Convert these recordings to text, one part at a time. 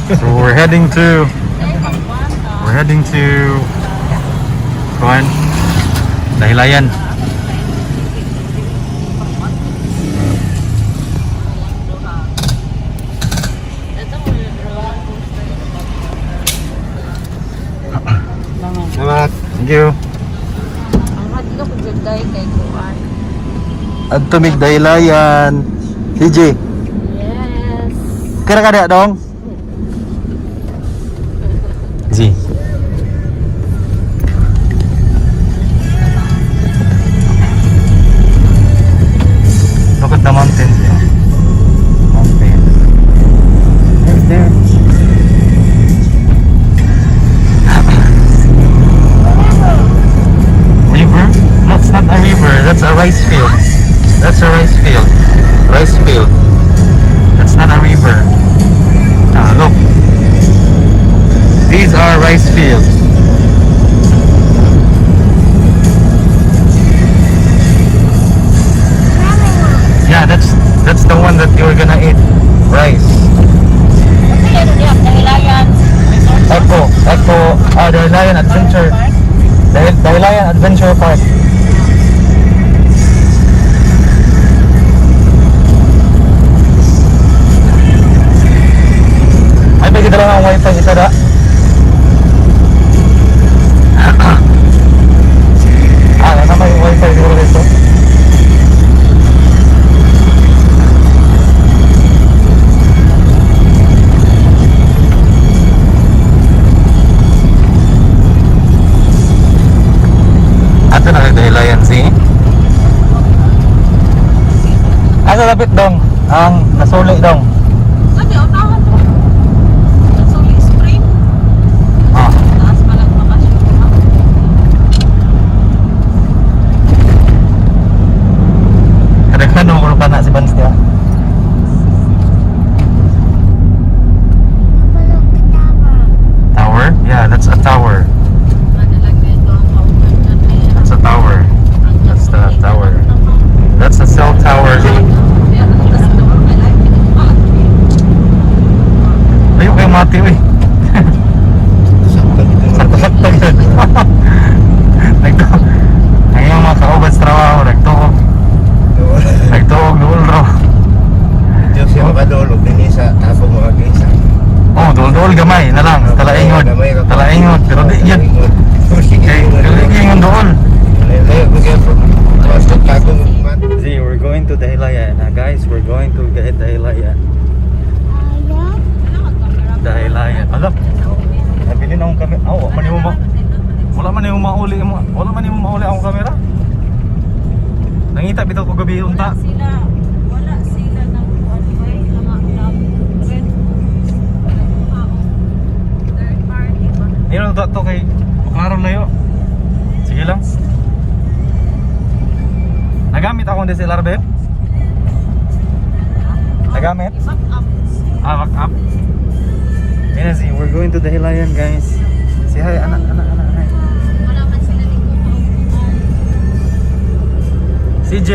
So we're heading to Kuan Dahilayan. Salamat. Thank you. Ang hati ka po dyan dahil kay Kuan. Adto mig Dahilayan. CJ. Yes. Kira kada dong. Z. Look at the mountains here. Mountains. Right there. River? No, it's not a river. That's a rice field. That's a rice field. Rice field. That's not a river. Look. These are rice fields. Yeah, that's the one that you're gonna eat. Rice. Kasi ano niya, Dahilayan. Dahilayan Adventure. Dahilayan Adventure Park. Ay, bagi dala ng wifi isa da. Nama yung wifi siguro dito. Ato na kay Dahilayan si. Asa lapit dong? Ang nasuli dong. Ate, otahan mo. Nasuli spring. Taas palang bakasyon. Kadang-kadang kalau kana si Bans dia. Tower? Yeah, that's a tower. That's a tower. That's the tower. That's a cell tower. Ayo kayo mati, uy. Sakto-sakto yun. Ngayon mga kaubad sa trabaho, nagtuog doon raw. Diyo siya makadulog din sa tapong mga kisa. Oh, dool gamay na lang, talaingon. Pero di yan. Kaya dool. See, we're going to Dahilayan. Guys, we're going to Dahilayan. Dahilayan. Alam, nabili na akong kamera. Wala man yung mauli akong kamera. Nangita bitaw ko gabi unta. Wala sila ng Wi-Fi, red. Third party ba? Nino to kay klaro na yo. Sige lang. Nagamit akong DSLR ba? Nagamit? Back up. Back up. Yan see, we're going to Dahilayan, guys. Say hi, anak. Hi. Wala man sila dito maupuan. CJ.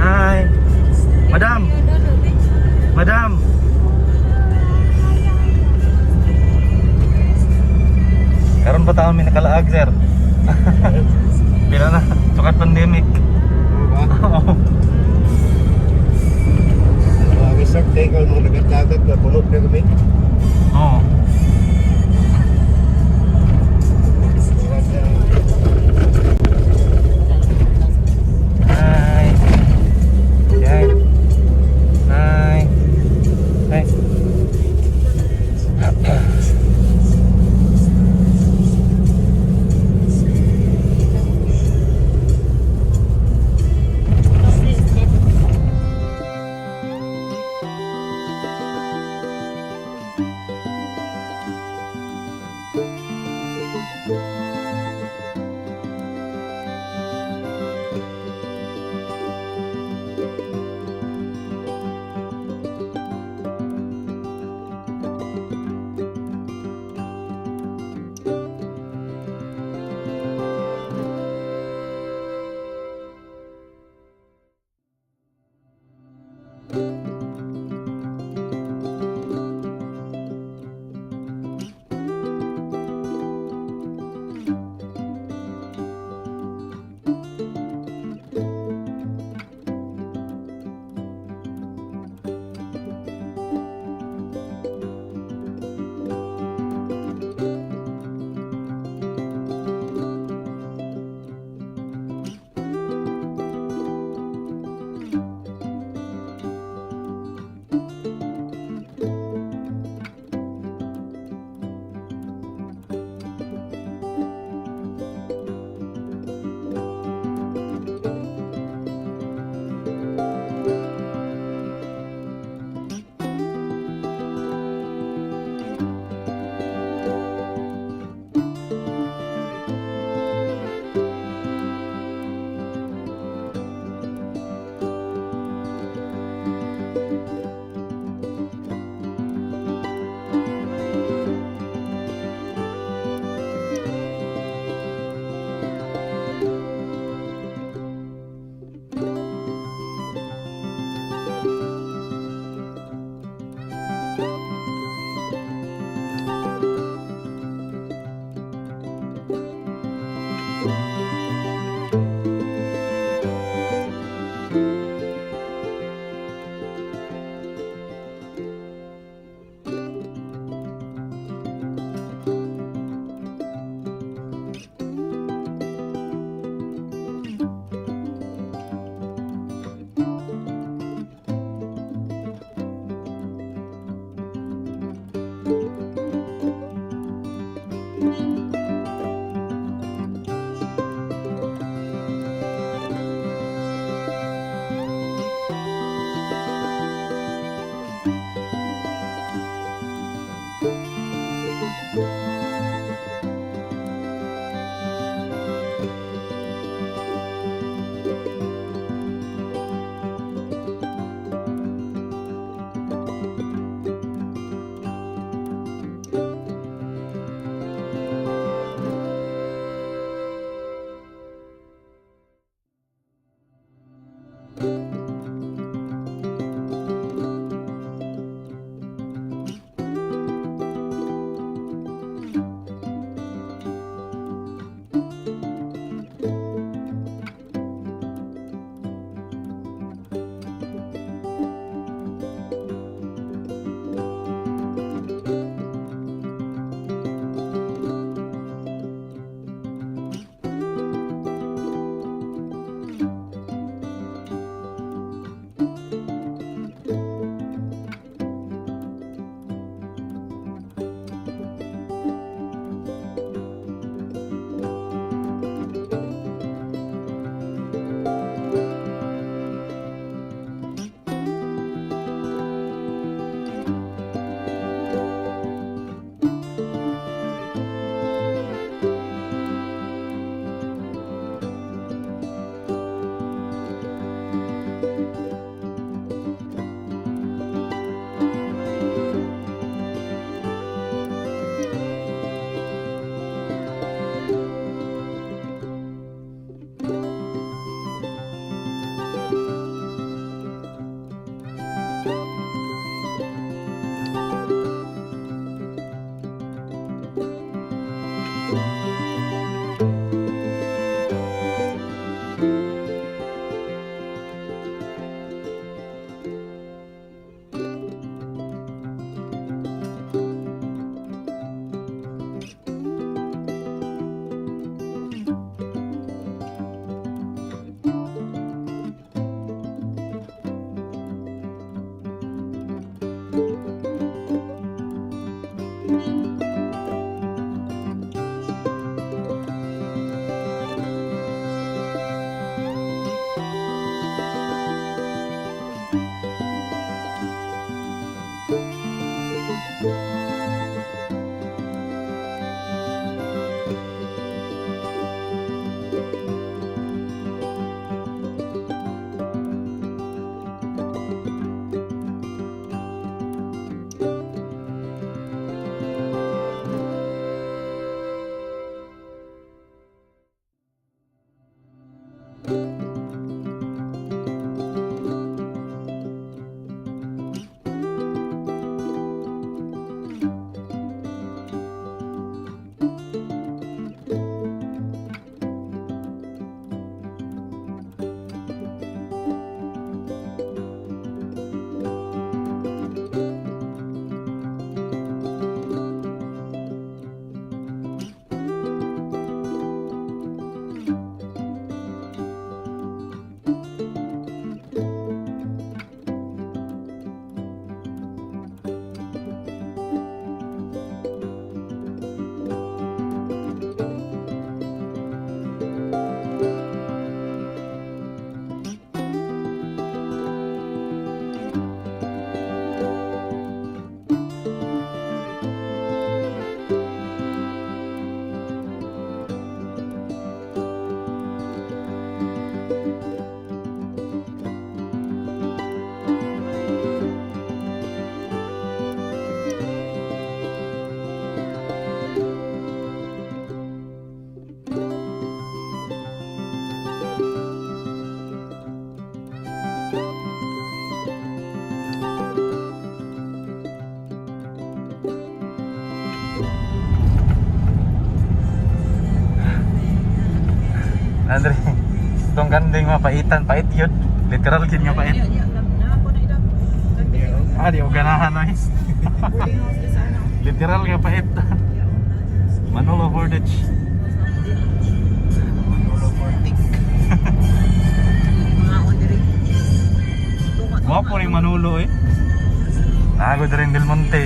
Hi. Madam. Karon pa taon may nakalaag, sir. Pila na, sukat pandemic. Oo. Isang tinggal nung nagatagat na punot na kami. Oo. Hi. Yan. Hi. Hi. Andre, itong kanding mapaitan, pait yun. Literal kin nga pait. Ah, di ko ganahan oy. Literal nga pait. Manolo Bordage. Manolo Fortic. Wapo ni Manolo eh. Nagod rin Del Monte.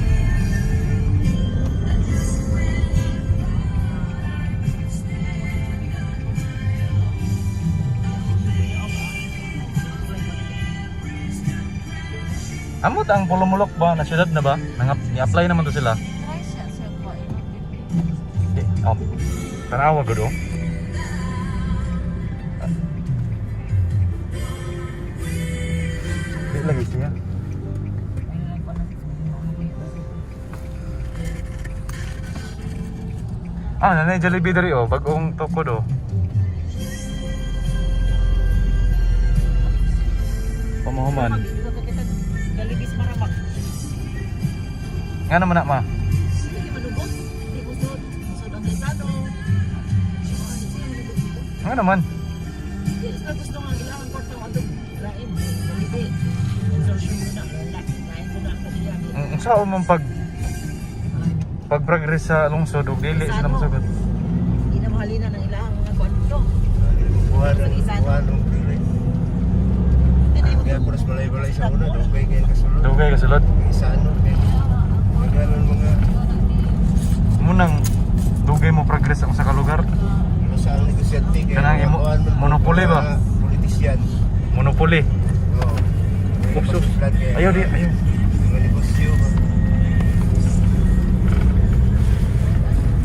Amot ang Pulumulok ba na syudad na ba? Ni-apply naman to sila. Try siya sa ko. Oh. Tarawa gud oh. Di lagi siya. Ah, nanay Jollibee diri oh, bagong toko do. Pamahuman. Galibis maramak. Nga naman na ma. Hindi malubog. Hindi usod. Usod ang desado. Nga naman. Hindi sa gusto nga ilangan ko ito atong lain. Hindi. Consortium mo na. Lain mo na ang kaniya. Sa umang pag-progress sa lungsod ug dili sila masagot. Hindi na mahalina ng ilangan mga kwento. Buwan ng pili. Kaya puras balay-balay sa una, dugay kayo kasulod. Dugay ka sulod. Isa ano, nagalan mga Munang dugay mo progress ang sa kalugar. ano sa ang negosyante kaya Kanang imo- mga kuwan man, monopoly ba? mga Politisyan. Monopoly. Oo. Upso. Ayaw. Ayaw di, ayaw. Mga negosyo ba?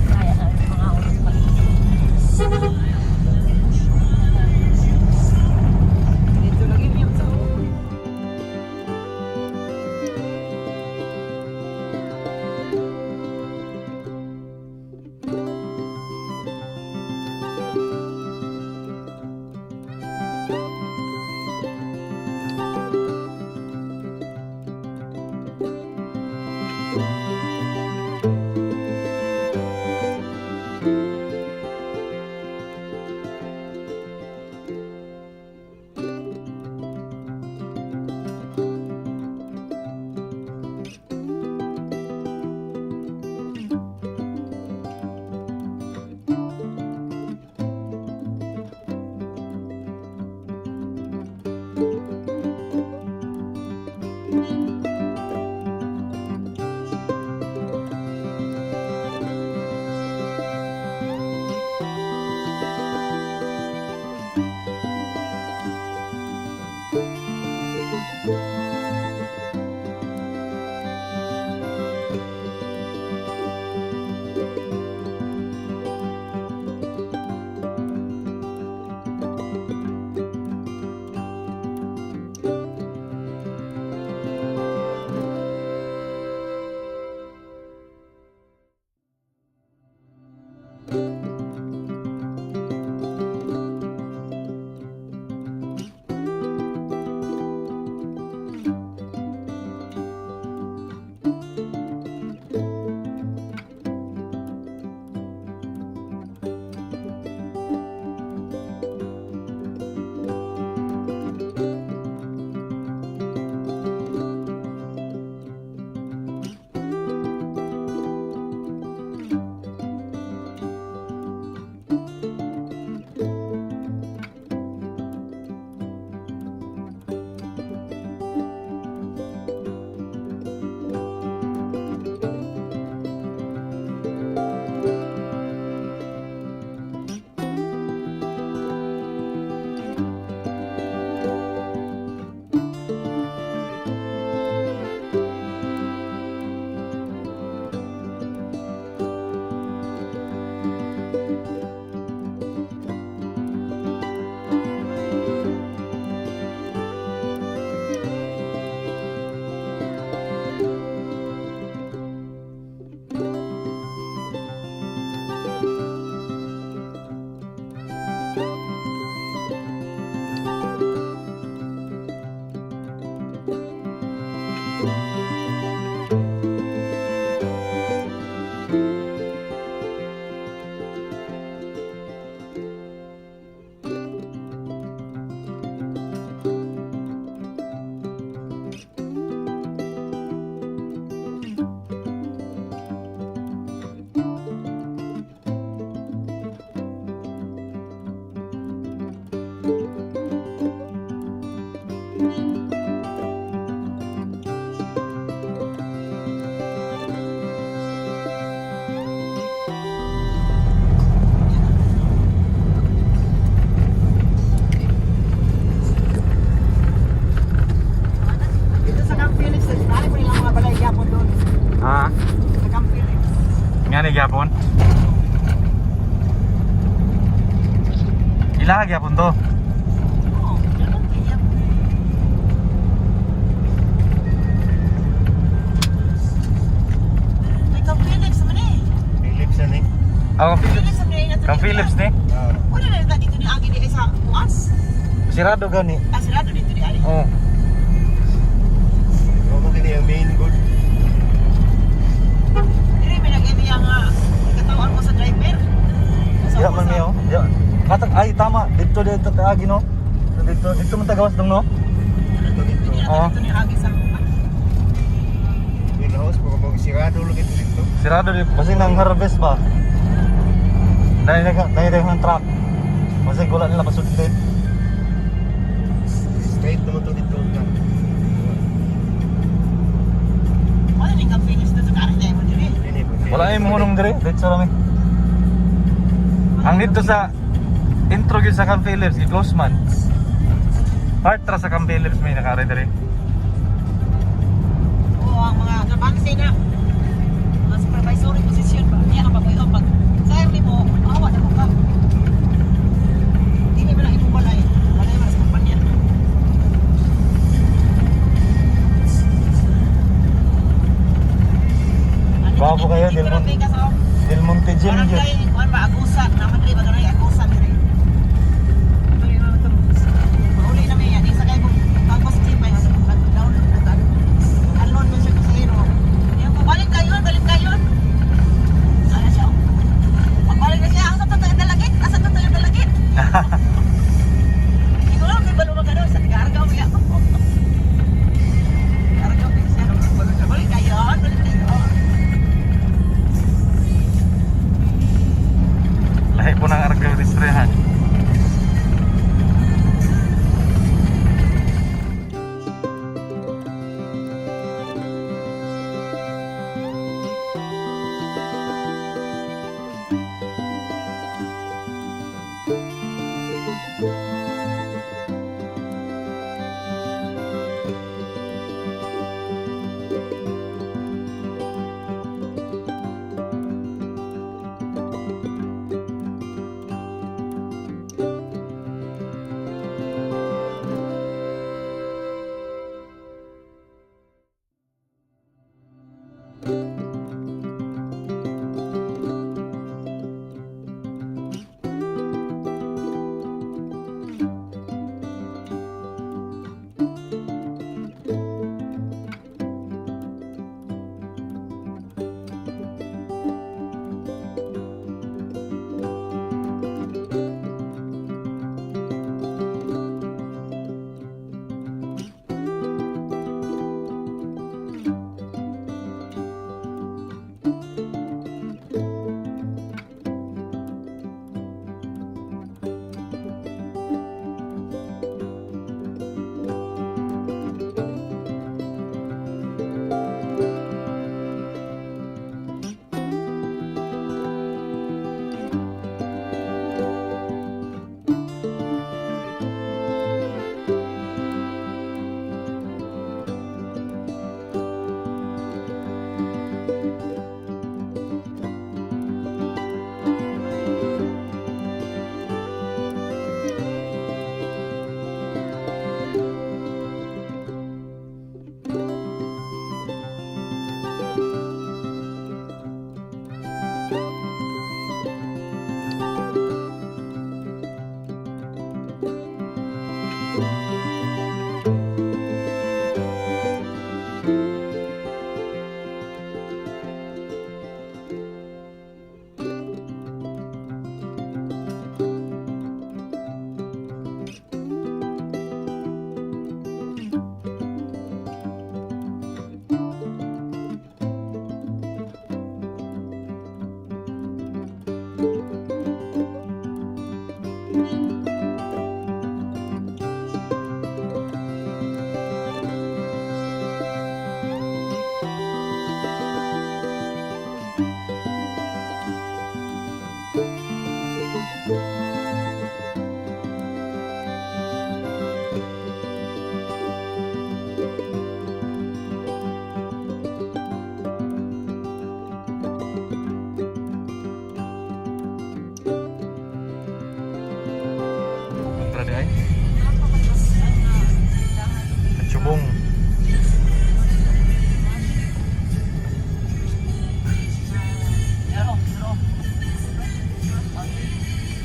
Kaya na mga oras pa. Dito lagi yung sa Ilahag yapon to. Oo, ganun kaya. May kang Philips naman eh. Philips yan eh. Ako Philips naman eh. Kang Philips ni. Ah, Wala na yung dito ni Agi di sa Buas. Sirado gani. Asirado dito di Ari. Oh. huwag mo kini ang main good. Diri may nag-emi ang katawan mo sa driver. Ya man miyo. Ya. Katag ay tama dito taagi no. Dito man tagawas dong no. Ito dito. Oo. Dito ni Agi sa Yung house, baka mag-sirado lang ito dito. Sirado di kasi nang harvest ba. Dahil ng truck. Kasi gula nila pasundin. Straight naman to dito. Wala ni kang Philips na sa karin dahil mo diri. Ini po. Wala ay mohonong dire, dito rami. Ang dito sa intro gyud sa Camp Phillips, i-close man. Part tra sa Camp Phillips may nakare dire. Oo, ang mga trabante na. Mga supervisory position ba? Yan ang papayo. Pag sayang ni mo, awa na mo ka. Hindi mo lang ipubalay. Balay mo sa kumpanya. Bago kayo, Del Monte Gym Parang gyud. kayo, kuhan ba, agusan. Naman rin, baga na agusan rin. Ito yung mga ito. Mauli na may yan. Isa kayo kung tapos gym ay down. Alon mo siya sa hero. Yung kung balik kayo. Sana siya. Pagbalik na siya, asa to yung dalagit? Asa to yung dalagit? Hindi ko lang, may balumag ka doon. Sa tigaragaw mo yan. Tigaragaw mo siya. Balik kayo. Lahi po ng argaw distrehan.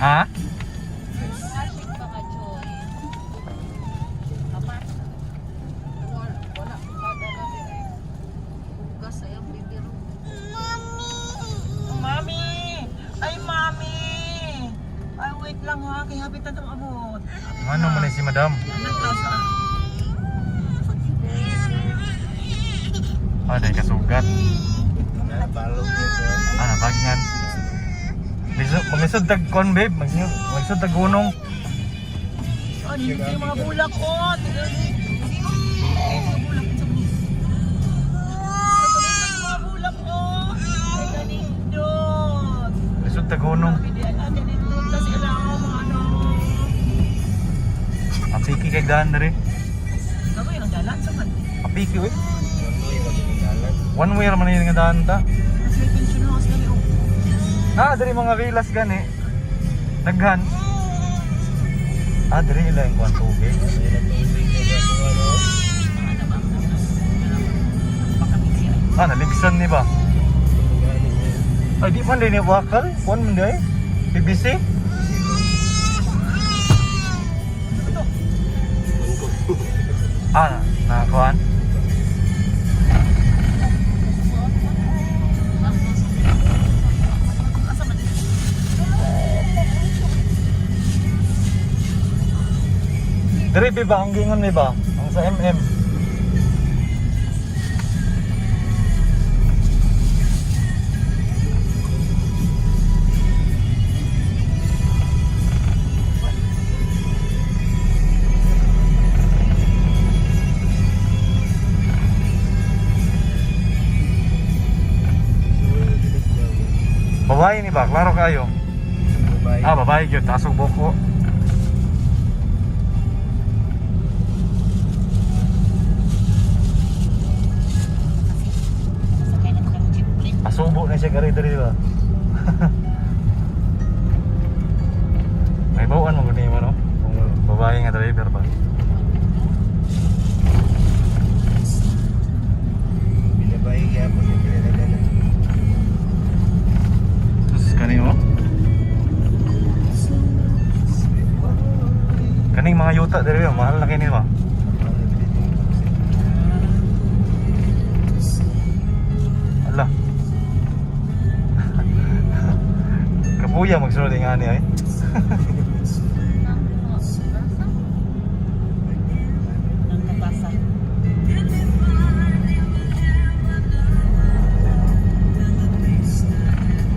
Ha? Washing pa ka, Joy. Tama. Wala. Padala din eh. Hugas ayang bibiro. Mami! Ay, Mami! Ay, wait lang ha. Kaya hapit na itong abot. Ano mo na si madam? Nagkasa. Ah, dahil kasugat. Balog nito. Ah, nabagyan. Maglisod tag kon babe. Maglisod tag gunong. Ano yung mga bulak ko? Tingnan mo. Ay, mga bulak ko sa bulis. Ito mga bulak ko. Ay, ganindot. Lisod tag gunong. Hindi, ganindot. Tapos kailangan mga ano. Apiki kay daan na rin. Gawin ang dalan sa man. Apiki uy. One way, magkakalan. One way naman yung nga daan ta. Mas may pension house na rin. Ah, dari mga vilas gani. Daghan. Ah, dari ilang kuan tubig. May natubig na kung ano. Ah, naligsan ni ba? Ay, di man din ni wakal. Kuan man day. PVC. Ah, na kuan. Dari ba ang gingon ni ba? Ang sa MM. Babae ni ba? Klaro kayo. Babae. Ah, babae gyud tasog boko. Pasubo na siya kari diri ba? May bawaan mo gani mo no? Kung babae nga driver ba? Binabae kaya po yung pinalagala. Terus kani mo? Kaning mga yuta diri ba? Mahal na kini ba? Ala. Kapuya magsulod nga ni ay. Ang kabasa.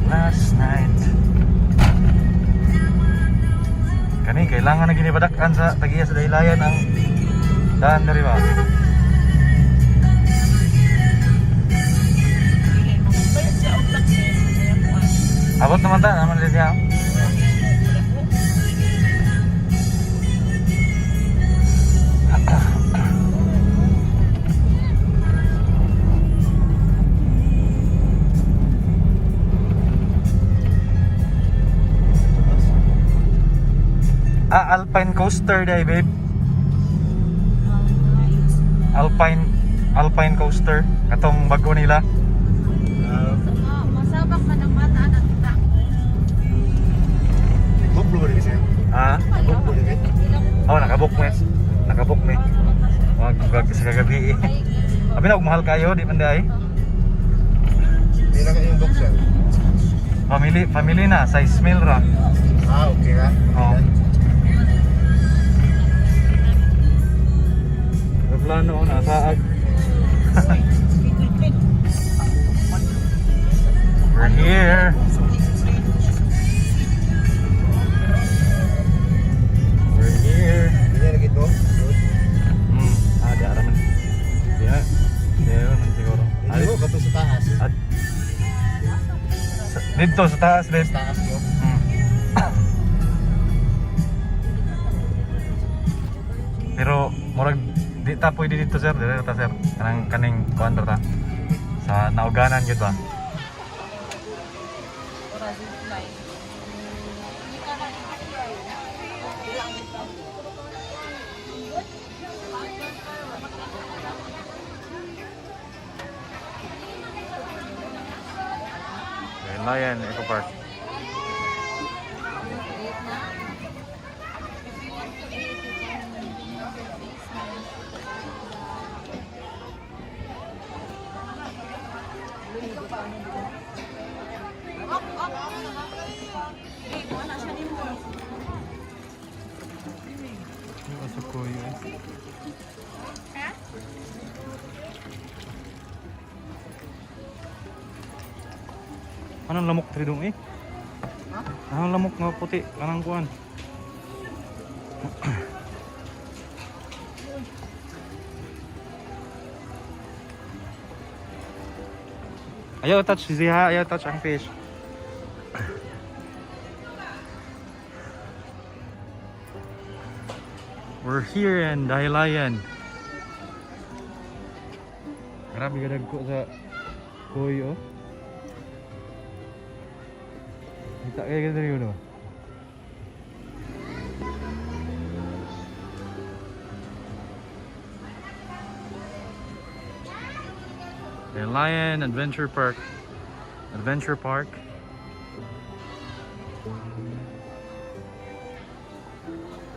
Last night. Kani kailangan na ginibadakan sa tagiya sa daylayan ang daan diri ba? Bayad siya ang taxi. Kaya po ah. Abot naman ta, naman din siya. Ah, Alpine coaster day, babe. Alpine coaster. Katong bago nila. Masabak man ang mata ng kita. Book mo rin siya. Ah, Book mo rin. oh, nakabook me. Nakabook me. Wag sa kagabi. Abi na mahal kayo, di man day. Pila ka yung book siya? Family na, size meal ra. Ah, okay ka. Oo. Plano nasaag. We're here. We're here. Hindi na lagi ito. Ada ramen. Ya. Dia man siguro. Hindi mo, kato sa taas. At dito sa taas, babe. Sa taas mo. Pero murag di ta pwede dito sir, dito ta sir. Kaning kuan ta sa nauganan gyud ba? Ora zipline. Lion Eco Park. Eh, kuha na siya din mo. Yung aso ko yun. Anong lamok diri dong eh? Anong lamok nga puti? Anong kuan? Ayaw touch Ziha, ayaw touch ang fish. We're here in Dahilayan. Grabe gadag ko sa kuy oh. Kita kayak gitu dari dulu. Dahilayan Adventure Park. Adventure Park.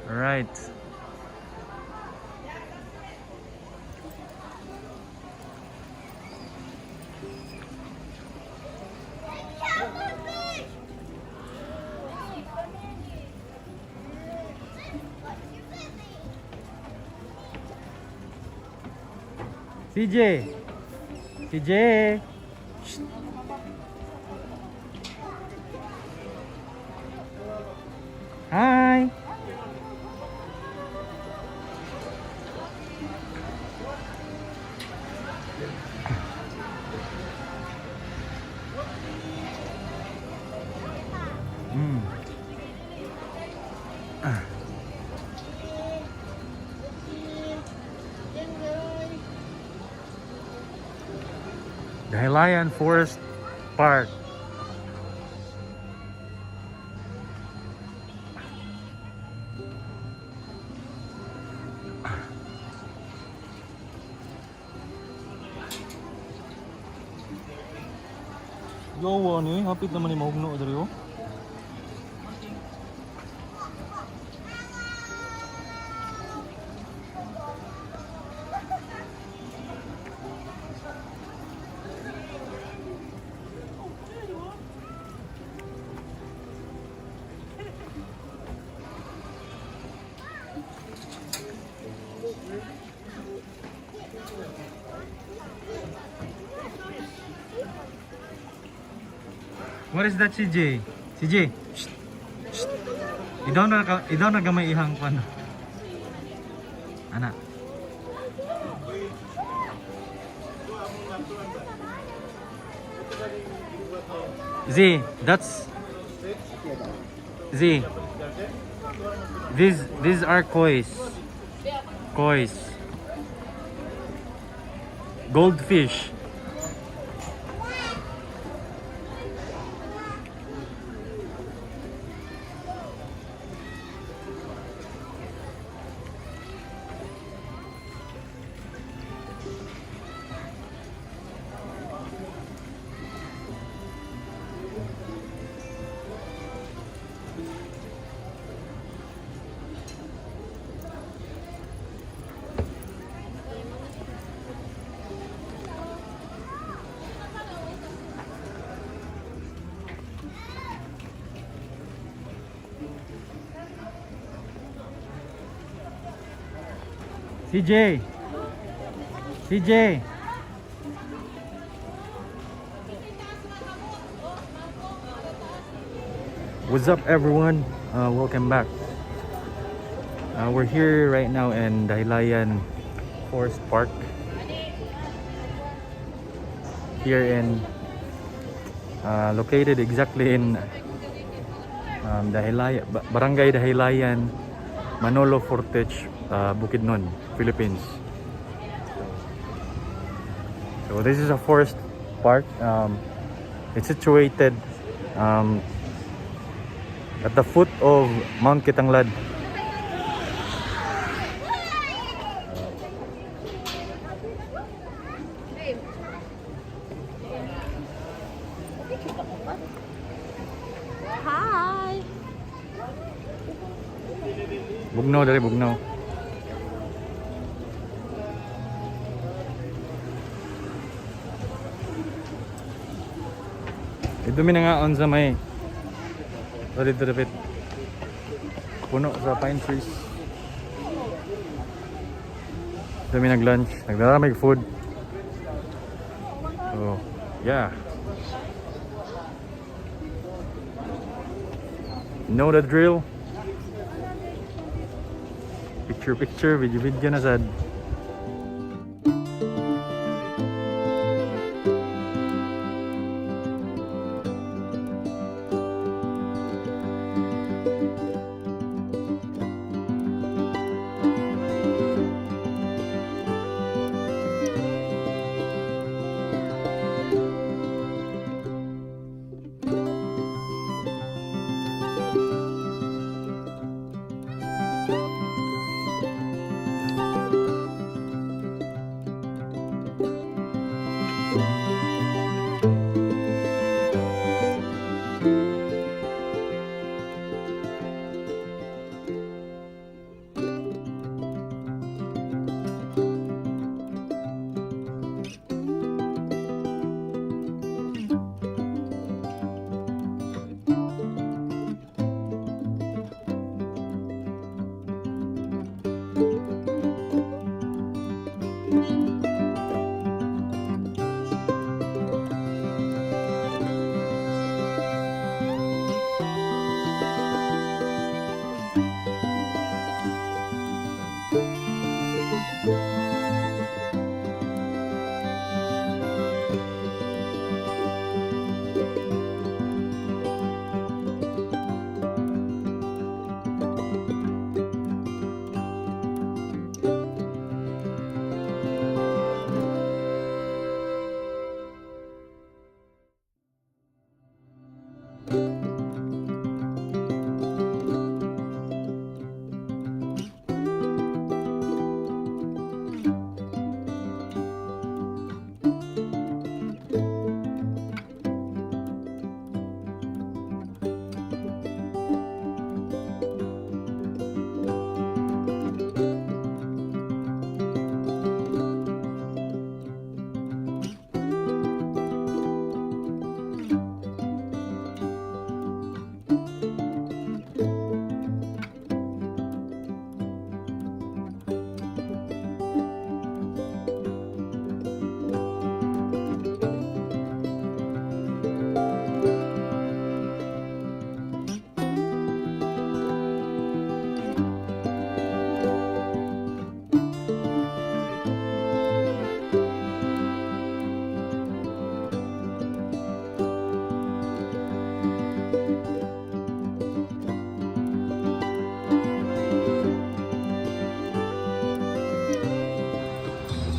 All right. CJ. CJ. Shh. Hi. Dahilayan Forest Park. Yawa ni, hapit naman ni mahugno dari oh. What is that, CJ? CJ, shh, shh. Idaw na gamay ihang ko ano. Anak. Z, that's Z. These are kois. Kois. Goldfish. CJ. CJ. What's up, everyone? Welcome back. We're here right now in Dahilayan Forest Park. Here in located exactly in Dahilayan, Barangay Dahilayan, Manolo Fortich, Bukidnon, Philippines. So this is a forest park. It's situated at the foot of Mount Kitanglad. Hi. Bugnaw dari Bugnaw. Ito minangaon sa may dito bit puno sa pine trees. Dami nag-lunch, nagdaramig food. So, yeah. Know the drill. Picture, video na sad.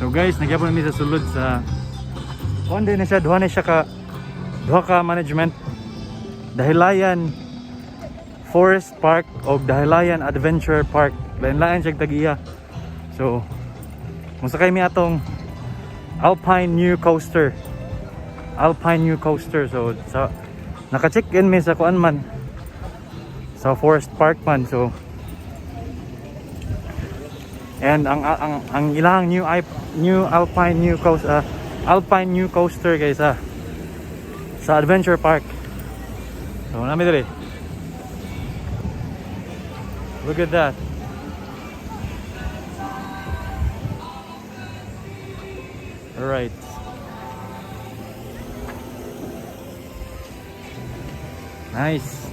So guys, nagyapon mi sa sulod sa kuan din na siya, duha ka management. Dahilayan Forest Park o Dahilayan Adventure Park. Lain-lain siya tagiya. So musakay mi atong Alpine New Coaster. Alpine New Coaster. So sa naka-check in mi sa kuan man sa Forest Park man. So and ang ilang new Alpine New Coaster guys sa Adventure Park. So nami diri. Look at that. All right. Nice.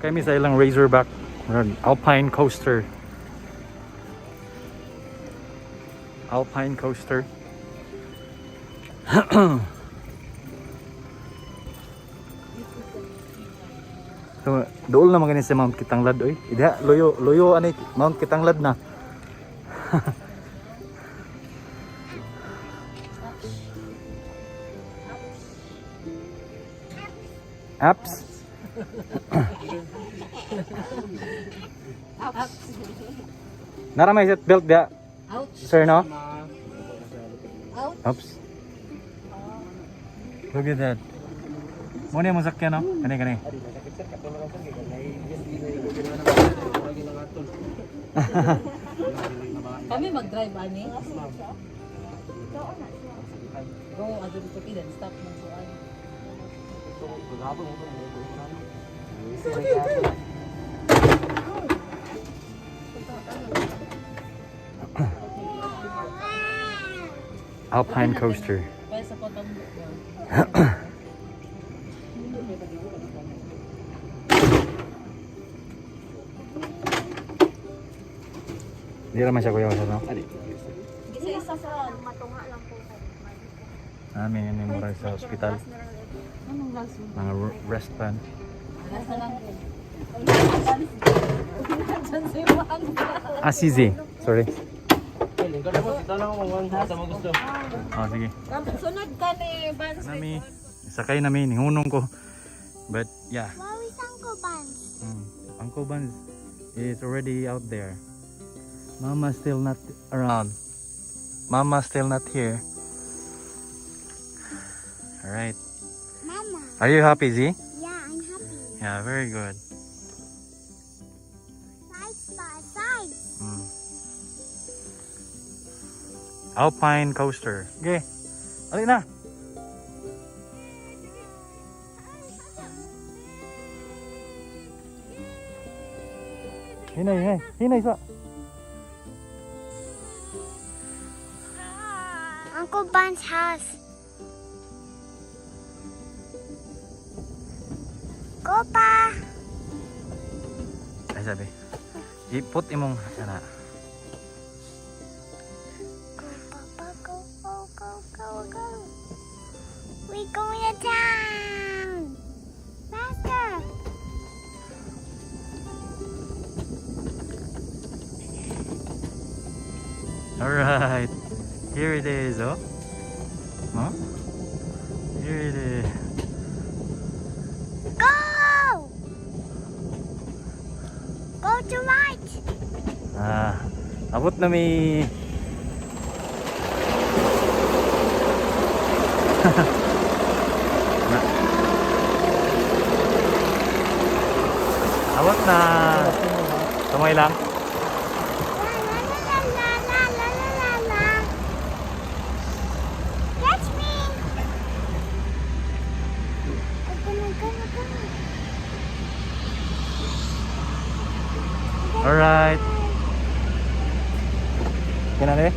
Sakay mi sa ilang Razorback Alpine coaster. Alpine coaster. So, dool na maganin sa Mount Kitanglad oy. Ida loyo ani Mount Kitanglad na. Apps. Nara may seat belt dia. Ouch. Sir no? Ouch. Oops. Look at that. Mo ni mo sakyan no? Kani. Kami mag-drive ani. Go adto dito kidan stop man so ani. Alpine coaster. Kaya sa potong Hindi naman siya kuya no? isa sa matunga lang po. Namin yun yung mura sa hospital. Anong last one? Mga rest band. Last na lang po. Diyan si Juan. Ah, CZ. Sorry. Oh, sige. Sunod ka ni Vance. Nami, sakay namin, hinunong ko. But yeah. Where is Uncle Buns? Uncle Buns is already out there. Mama's still not around. Mama's still not here. Alright. Mama. Are you happy, Z? Yeah, I'm happy. Yeah, very good. Side by side. Alpine coaster. Okay. Alin na. Hinay sa. Uncle Buns' house. Go pa. Ay sabi. Iput imong ana. Go Papa, go, go, go, go, go. We going to town. Faster. Alright. Here it is, oh. Huh? Here it is. Go. Go to right. Ah, abot na may abot na kamay lang. La la la la la la la la la. Catch me. Go. Alright. Kena deh.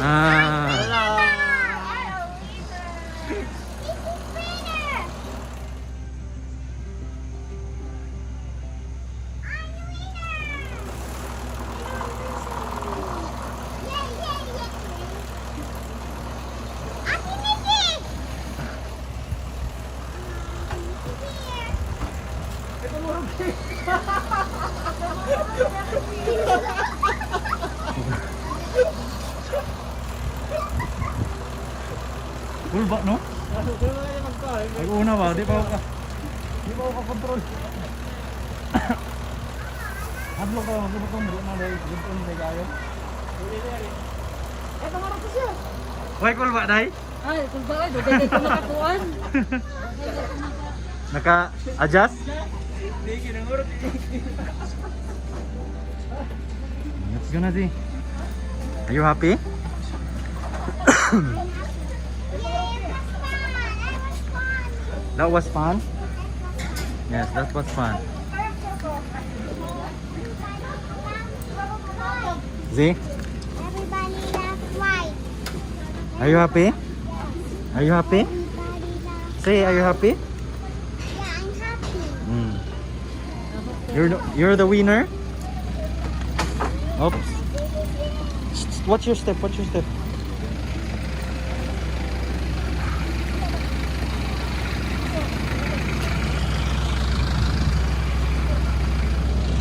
Ah. Ulba no? Ay una ba, di pa ako control. Hadlo ka magbuton mo na dai, gusto ni kayo. Eh, tumarap ko siya. Why kulba dai? Ay, kung ba ay, dugay ko nakakuan. Naka-adjust? Let's go na, Z. Are you happy? That was fun? Yes, that was fun. See? Everybody loves white. Are you happy? Are you happy? Everybody loves. Say, are you happy? Yeah, I'm happy. Mm. You're the winner. Oops. Watch your step. Watch your step.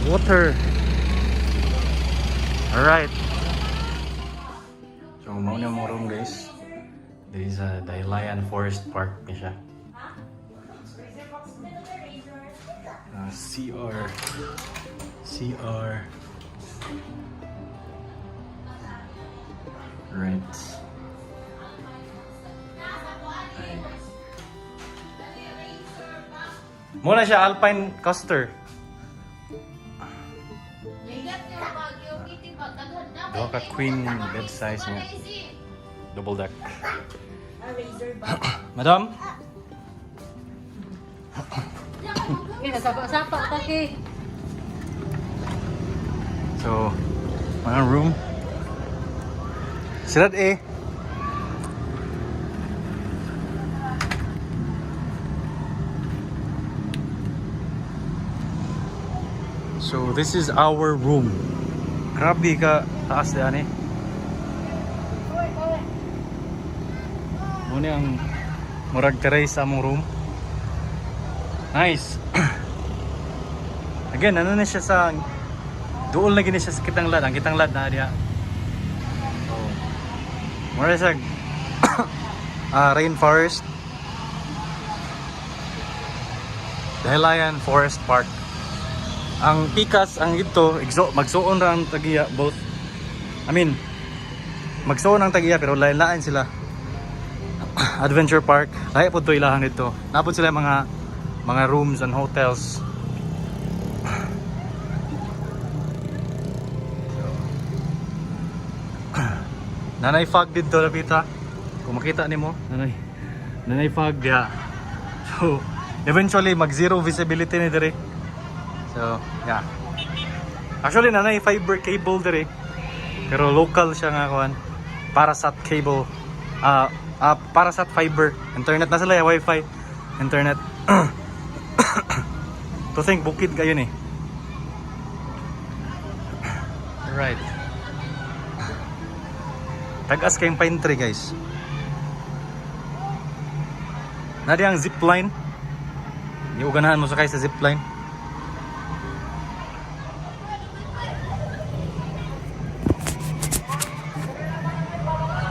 Water. All right. So mauna mo room guys. There is a Dahilayan Forest Park na siya. CR. Right. Muna siya Alpine Coaster. Dua ka queen bed size niya. Double deck. Madam? Sapa-sapa taki. So, mga room. Sirat eh. So, this is our room. Grabe ka taas yan eh. Muna ang murag karay sa among room. Nice. Again, ano na siya sa dool na gini siya sa Kitanglad. Ang Kitanglad na diya. So, mura siya rainforest. Dahilayan Forest Park. Ang pikas, ang ito, magsuon ra ang tagiya both. I mean, magsuon ang tagiya pero lain-lain sila. Adventure Park, lahi po ito ilahan dito. Napod sila mga rooms and hotels. Nanay fog dito lapita. Kung makita nimo, nanay fog diha. So, eventually mag zero visibility ni dire. So, yeah. Actually nanay fiber cable dire. Pero local siya nga kuan. Parasat cable. Parasat fiber. Internet na sila, wifi. Internet. To think bukid kayo ni. Right. Tagas kayong pine tree guys. Nadi ang zipline. Iuganahan mo sakay sa zipline.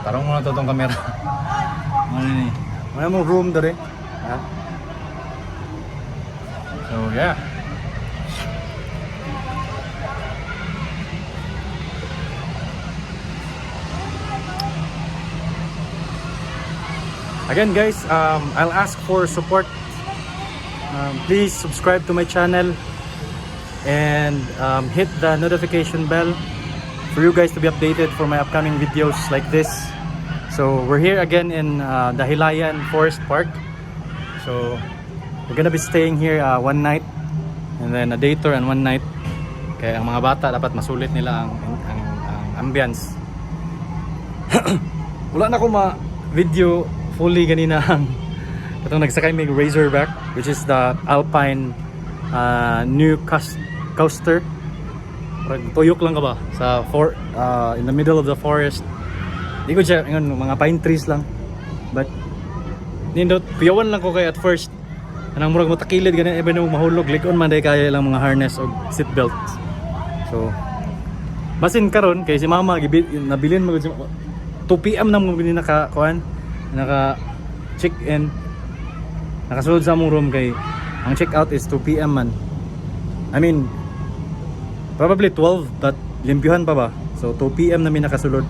Tarong mo na to tong camera. Ano ni? Ano mo room dere? Ha? So yeah. Again guys, I'll ask for support. Please subscribe to my channel and hit the notification bell for you guys to be updated for my upcoming videos like this. So we're here again in Dahilayan Forest Park. So we're gonna be staying here one night and then a day tour and one night. Kaya ang mga bata dapat masulit nila ang ambience. Wala na ko ma-video fully ganina ang katong nagsakay may Razorback, which is the Alpine new coaster. Tuyok lang ka ba sa in the middle of the forest. Di ko siya mga pine trees lang. But nindot piyawan lang ko kay at first. Anang murag mo takilid ganin even mo mahulog likon man day kaya lang mga harness o seat belt. So basin karon kay si mama nabilin mo 2 PM na mo naka kuan naka check in nakasulod sa among room kay ang check out is 2 PM man. I mean probably 12 but limpyuhan pa ba? So 2 PM namin nakasulod.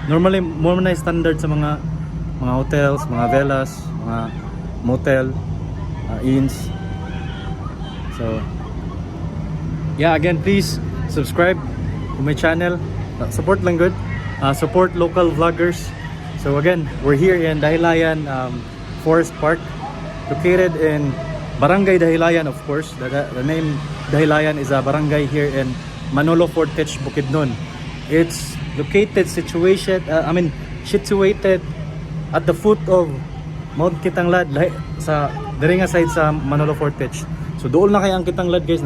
Normally more na standard sa mga hotels, mga villas, mga motel, inns. So yeah, again please subscribe to my channel. Support lang good. Support local vloggers. So again, we're here in Dahilayan Forest Park, located in Barangay Dahilayan, of course. The name Dahilayan is a barangay here in Manolo Fortich, Bukidnon. It's situated at the foot of Mount Kitanglad sa diri nga side sa Manolo Fortich. So dool na kay ang Kitanglad guys.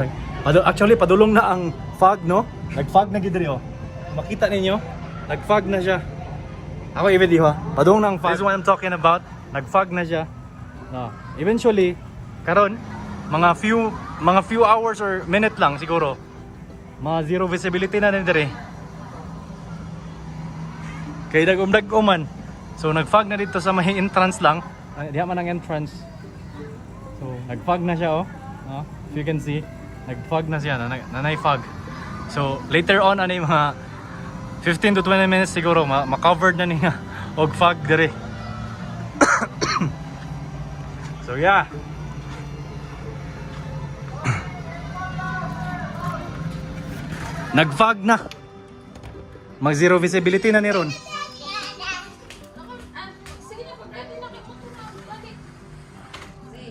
Actually padulong na ang fog, no? Nag-fog na gid diri oh. Makita ninyo? Nag-fog na siya. Ako i-video ha. Padulong na ang fog. This is what I'm talking about. Nag-fog na siya. Eventually karon mga few hours or minute lang siguro. Mga zero visibility na diri. Kay dagom-dagoman. So nag-fog na dito sa may entrance lang. Diha man ang entrance. So nag-fog na siya oh. If you can see, nag-fog na siya, nanay fog. So later on ano yung mga 15 to 20 minutes siguro ma-covered na niya og fog diri. So yeah. Nag-fog na. Mag zero visibility na ni ron.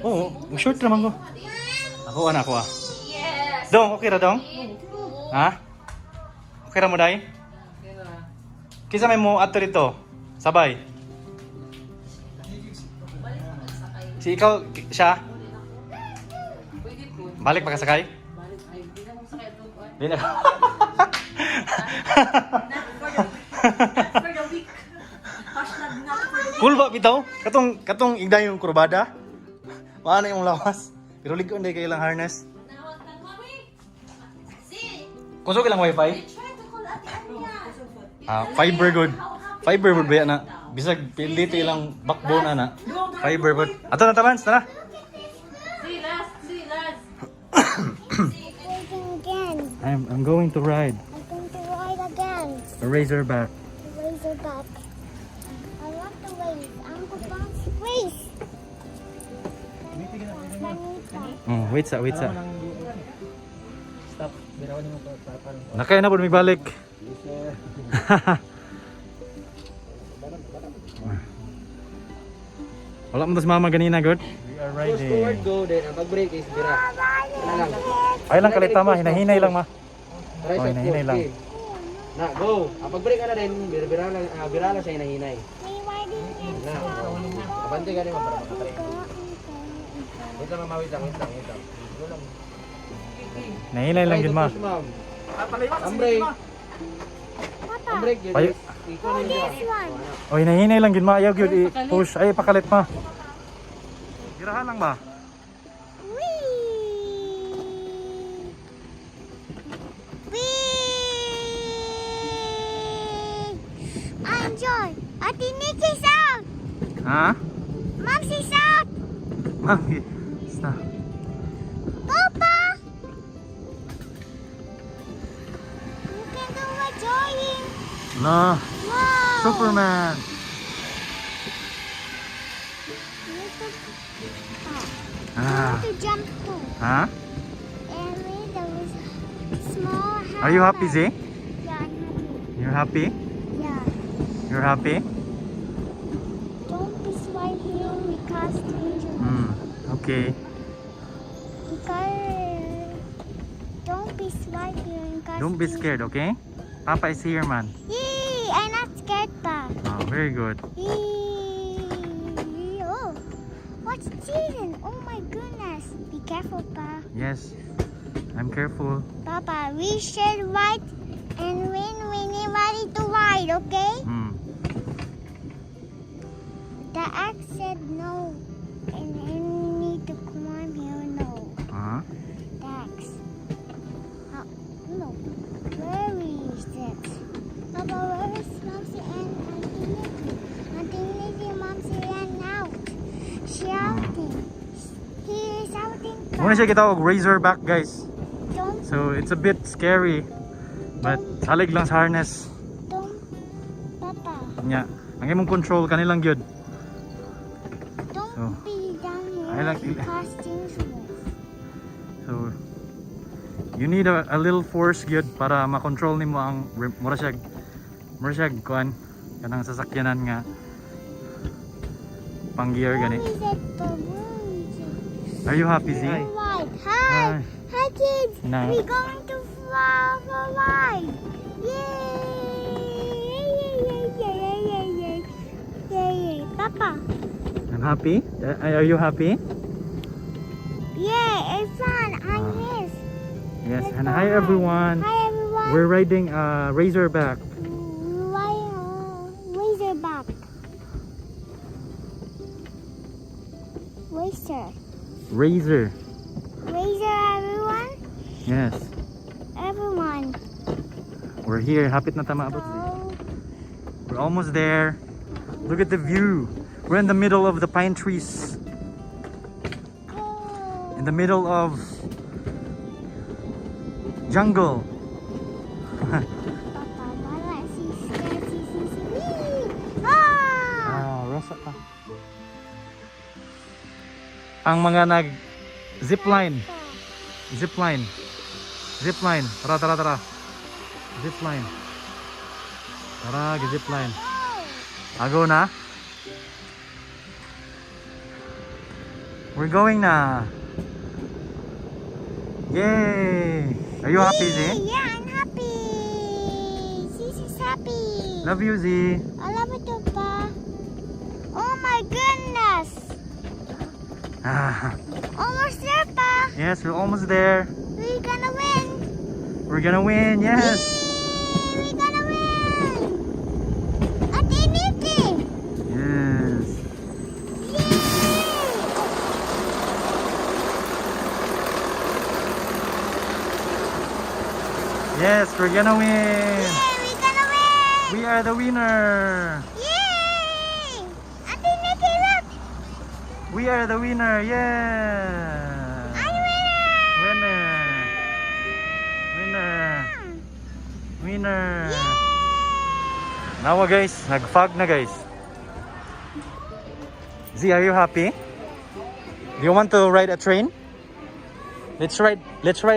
Oo, short naman ko. Ako Yes. Dong, okay ra dong? Ha? Okay ra mo dai? Kisa may mo ato dito. Sabay. Si ikaw siya? Pwede po. Balik pakasakay? Balik ay, di na mo sakay ito. Di na. For the week. Hashtag not for the week. Cool ba bitaw? Katong igday yung kurbada. Maano yung lawas. Pero ligon day kay ilang harness. Nawag na kami. See, Kusog ilang wifi? I tried to call Ate Anya. Fiber good. Fiber good ba yan na? Bisag dito ilang backbone ana. Fiber good. Ato na tamans, tara. See, last. Again. I'm going to ride I'm going to ride again. a Razorback. Razorback. I want to race. I'm going to race. Wait sa. Nakaya na po may balik. Wala mo tas mama ganina good. We are riding. Go then ang pag-break is bira. Ano lang. Ay lang kalit tama, hinahinay lang ma. Try Oh, sa hinahinay lang. Na, go. Ang pag-break ka na din, bira lang siya hinahinay. Me riding in Na. Kapante ka rin para makatry. Wait lang, mama, wait lang. Go lang. Nahinay lang Try gid to ma. push, ma'am. Ang break. Ang break yun. Payo- Ikaw na yun. this one. Oh, hinahinay lang gid ma. Ayaw gyud i-push. Ay pakalit ma. Girahan lang ba? Whee! Enjoy. Ate Nikki's out. Ha? Mom's out. Mami. Stop. Papa. You can do a jogging. No. Wow. Superman. You need to, Ah. to jump too. Ha? And with those small Are you happy, hammer. Zay? Yeah, I'm happy. You're happy? Yeah. You're happy? Don't be swipe here because dangerous. Okay. Because don't be swipe here because Don't be scared, okay? Papa is here, man. Yee! I'm not scared, Pa. Oh, very good. Yee! Oh, what's cheating? Oh my goodness! Be careful, Pa. Yes. I'm careful. Papa, we should ride, and when we need ready to ride, okay? The axe said no, and we need to climb here. No, Huh? the axe. No, where is it? Papa, where is Momsy and Auntie Nikki? Auntie Nikki, Momsy ran out. Shouting. He is shouting. Muna siya kita og Razorback, guys. Don't, So it's a bit scary. But salig lang sa harness. Papa, Nya, ang imong control kanilang gyud. don't So, be down here I like it. because dangerous. So you need a little force gyud para makontrol nimo ang mura siya kuan kanang sasakyanan nga pang gear gani. Where is it? Where is it? Are you happy, Z? Right. Hi. Hi. Hi, kids. No. We're going to fly for a ride. Yay! Papa. I'm happy. Are you happy? Yeah, it's fun. I'm his. Yes. And hi everyone. Hi everyone. We're riding Razorback. Razorback. Razor. Razor everyone. Yes. Everyone. We're here. Hapit na tama abot. Go. We're almost there. Look at the view. We're in the middle of the pine trees. Go. In the middle of jungle. Papa, wala si. Ah! Rasa ka. Ang mga nag zipline. Zipline. Zipline. Tara, tara, tara. Zipline. Tara, zipline. Ago na. We're going na. Yay! Are you happy, Z? Yeah, I'm happy. Sisi's happy. Love you, Z. I love it, Papa. Oh my goodness. Almost there, Pa. Yes, we're almost there. We're gonna win. We're gonna win, yes. Yay, we're gonna win. Atiniti. Yes. Yay. Yes, we're gonna win. Yay, we're gonna win. We are the winner. Yay. Atiniti, look. We are the winner. Yeah. I'm winner. Winner. Winner. Winner. Now guys, nag-fog na guys. Z, are you happy? Do you want to ride a train? Let's ride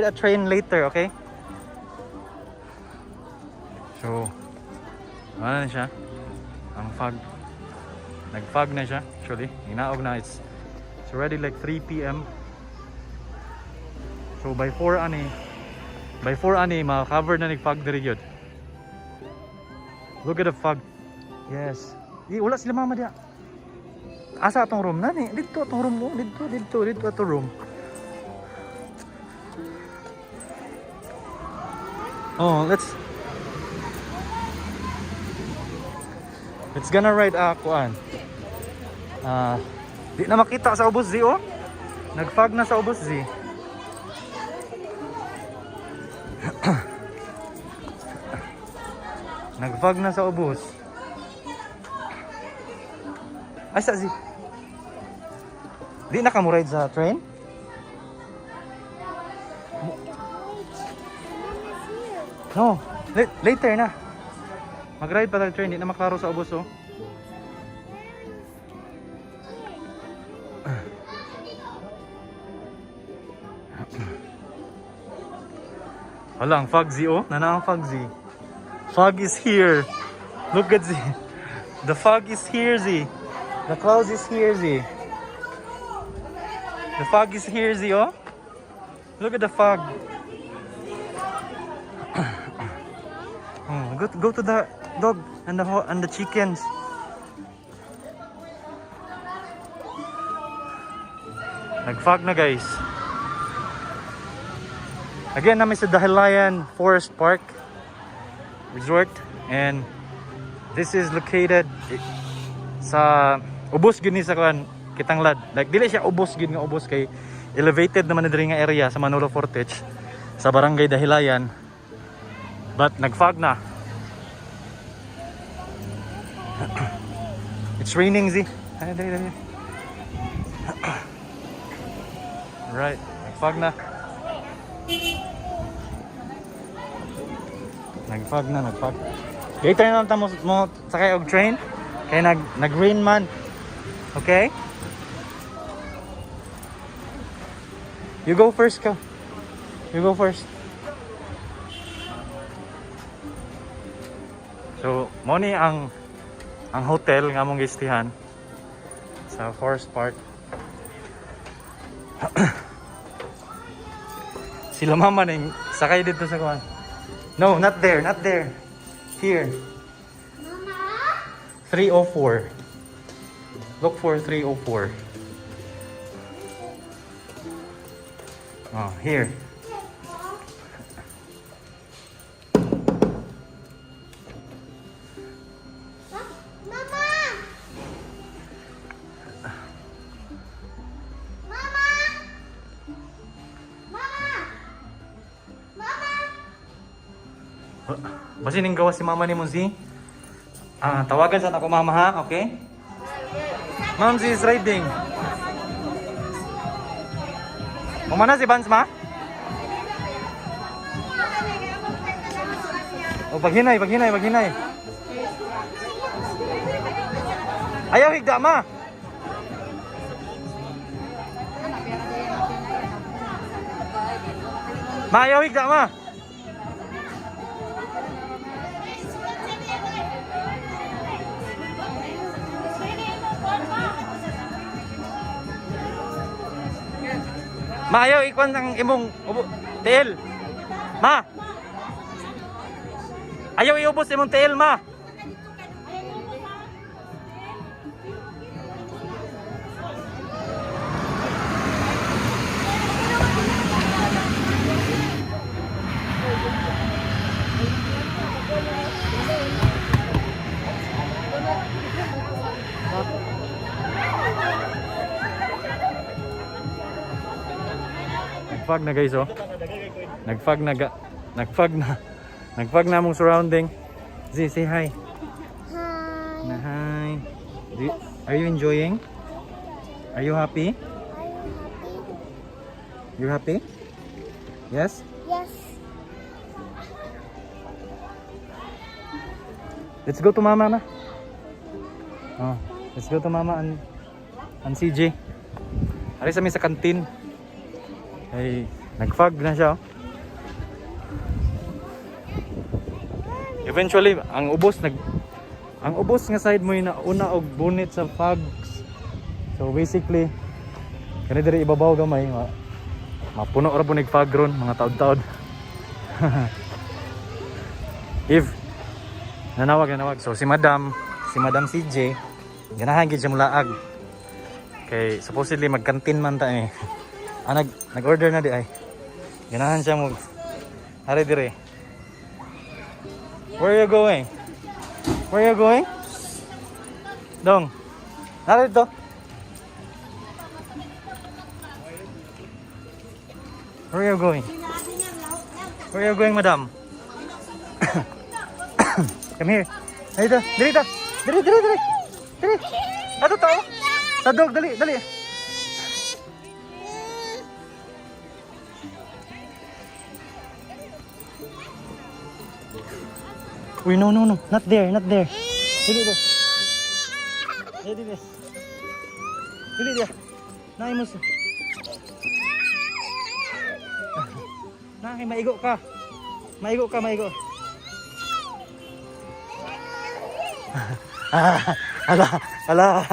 a train later, okay? So, ano na siya? Ang fog. Nag-fog na siya, actually. Hinaog na. It's already like 3 p.m. So by 4 ani maka-cover na nag-fog diri gyud. Look at the fog. Yes. Wala sila mama dia. Asa atong room na ni? Dito atong room mo. Dito atong room. Oh, let's gonna ride kuan. Di na makita sa ubos Z oh. Nag-fog na sa ubos Z. Nag-fog na sa ubos. Ay sa Z. Di na ka mo ride sa train? No, later na. Mag-ride pa tayo train, di na maklaro sa ubos oh. Wala, ang fog Z oh. Nana ang fog Z. Fog is here. Look at Z. The fog is here Z. The clouds is here Z. The fog is here Z oh. Look at the fog. Oh, go to the dog and the chickens. Nag-fog na guys. Again, namin sa Dahilayan Forest Park Resort, and this is located sa ubos gid ni sa kan Kitanglad. Like dili siya ubos gid nga ubos kay elevated naman na diri nga area sa Manolo Fortich sa Barangay Dahilayan. But nag-fog na. It's raining Z. Dali. Right, nag-fog na. Nag-fog. Later na lang mo sakay og train kay nag-rain man. Okay? You go first ka. You go first. So, mo ni ang hotel nga mong gistihan sa Forest Park. Sila mama ning sakay dito sa kuan. No, not there. Here. Mama? 304. Look for 304. Oh, here. Mama! Mama! Mama! Mama! Basi ning gawa si mama ni Monsi. Tawagan sa ako mama ha, okay? Ma'am, she is riding. Umana si Vance ma? O paghinay. Ayaw higda ma. Ma, ayaw higda ma. Ma, ayaw ikwan ang imong tiil. Ma. Ayaw iubos imong tiil, ma. Nagfag na guys, oh. Nagfag na mong surrounding. Z, say hi. Hi. Na hi. Are you enjoying? Are you happy? Are you happy? You happy? Yes? Yes. Let's go to mama na. Oh, let's go to mama and CJ. Ari sa mi sa kantin. Ay, nagfag na siya. Oh. Eventually, ang ubos nga side mo yung nauna og bunit sa fogs. So basically, kani diri ibabaw gamay, mapuno ra bunig fog ron mga taod-taod. If nanawag. So si Madam CJ, ganahan gid siya mulaag. Kay supposedly magkantin man ta eh. Nag-order na di ay. Ganahan siya mo. Hari dire. Where are you going? Where are you going? Dong. Hari to. Where are you going? Where are you going, madam? Come here. Dito. Diri. Ato to. Sa dog, dali. Uy, no. Not there. Dili there. Naay mo sa. Naay, maigo ka. Maigo. Ala.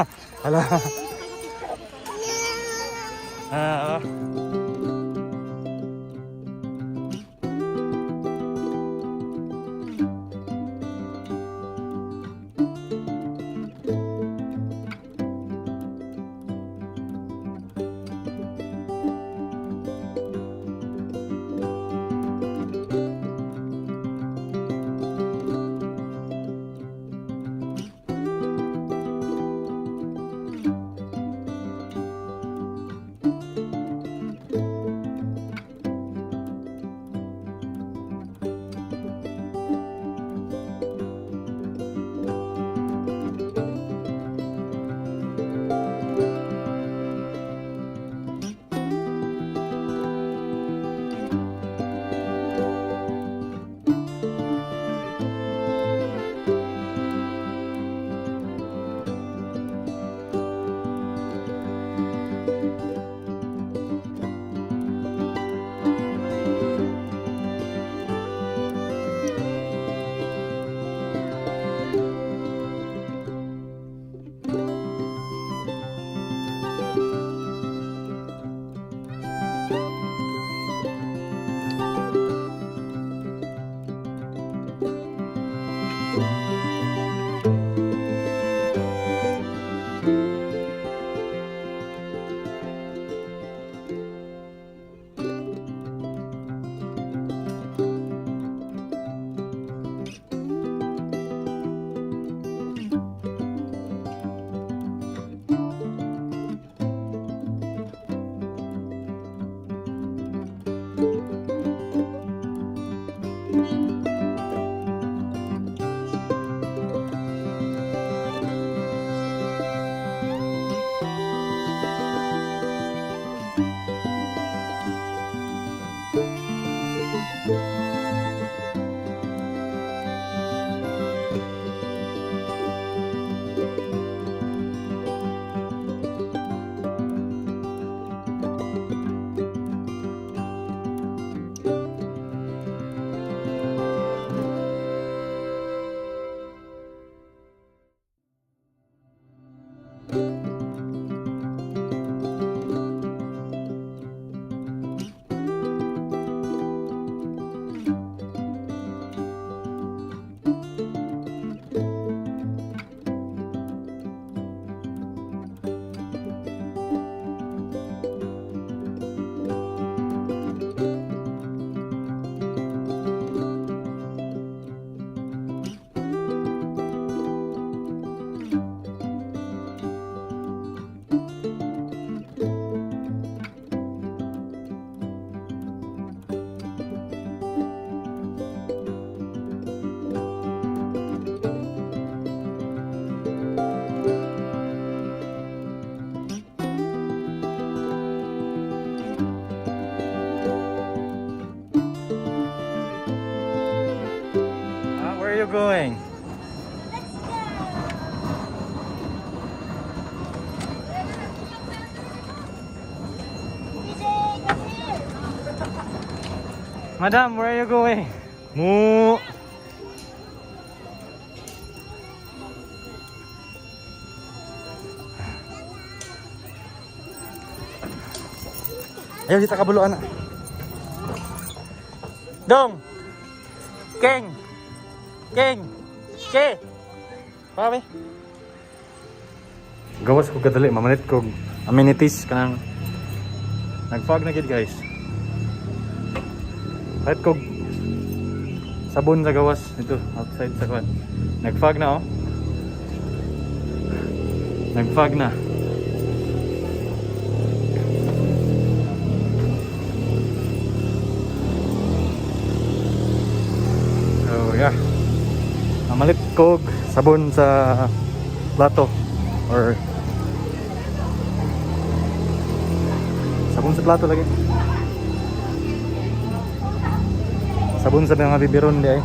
Where are you going? Madam, where are you going? Moo. Ayaw, kita kabuluan na. Dong! Keng! Keng! Ke! Papi? Gawas ko kadali, mamanit ko amenities kanang nag-fog na gid guys. Kahit ko sabon sa gawas ito outside sa kwan. Nag-fog na oh. Nag-fog na. So yeah. Mamalit ko sabon sa plato or sabon sa plato lagi. Sabon sa mga bibiron di ay.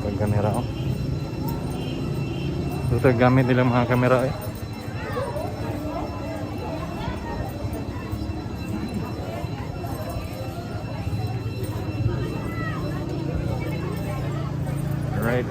Ito kamera oh. Ito gamit nila mga kamera eh. Right.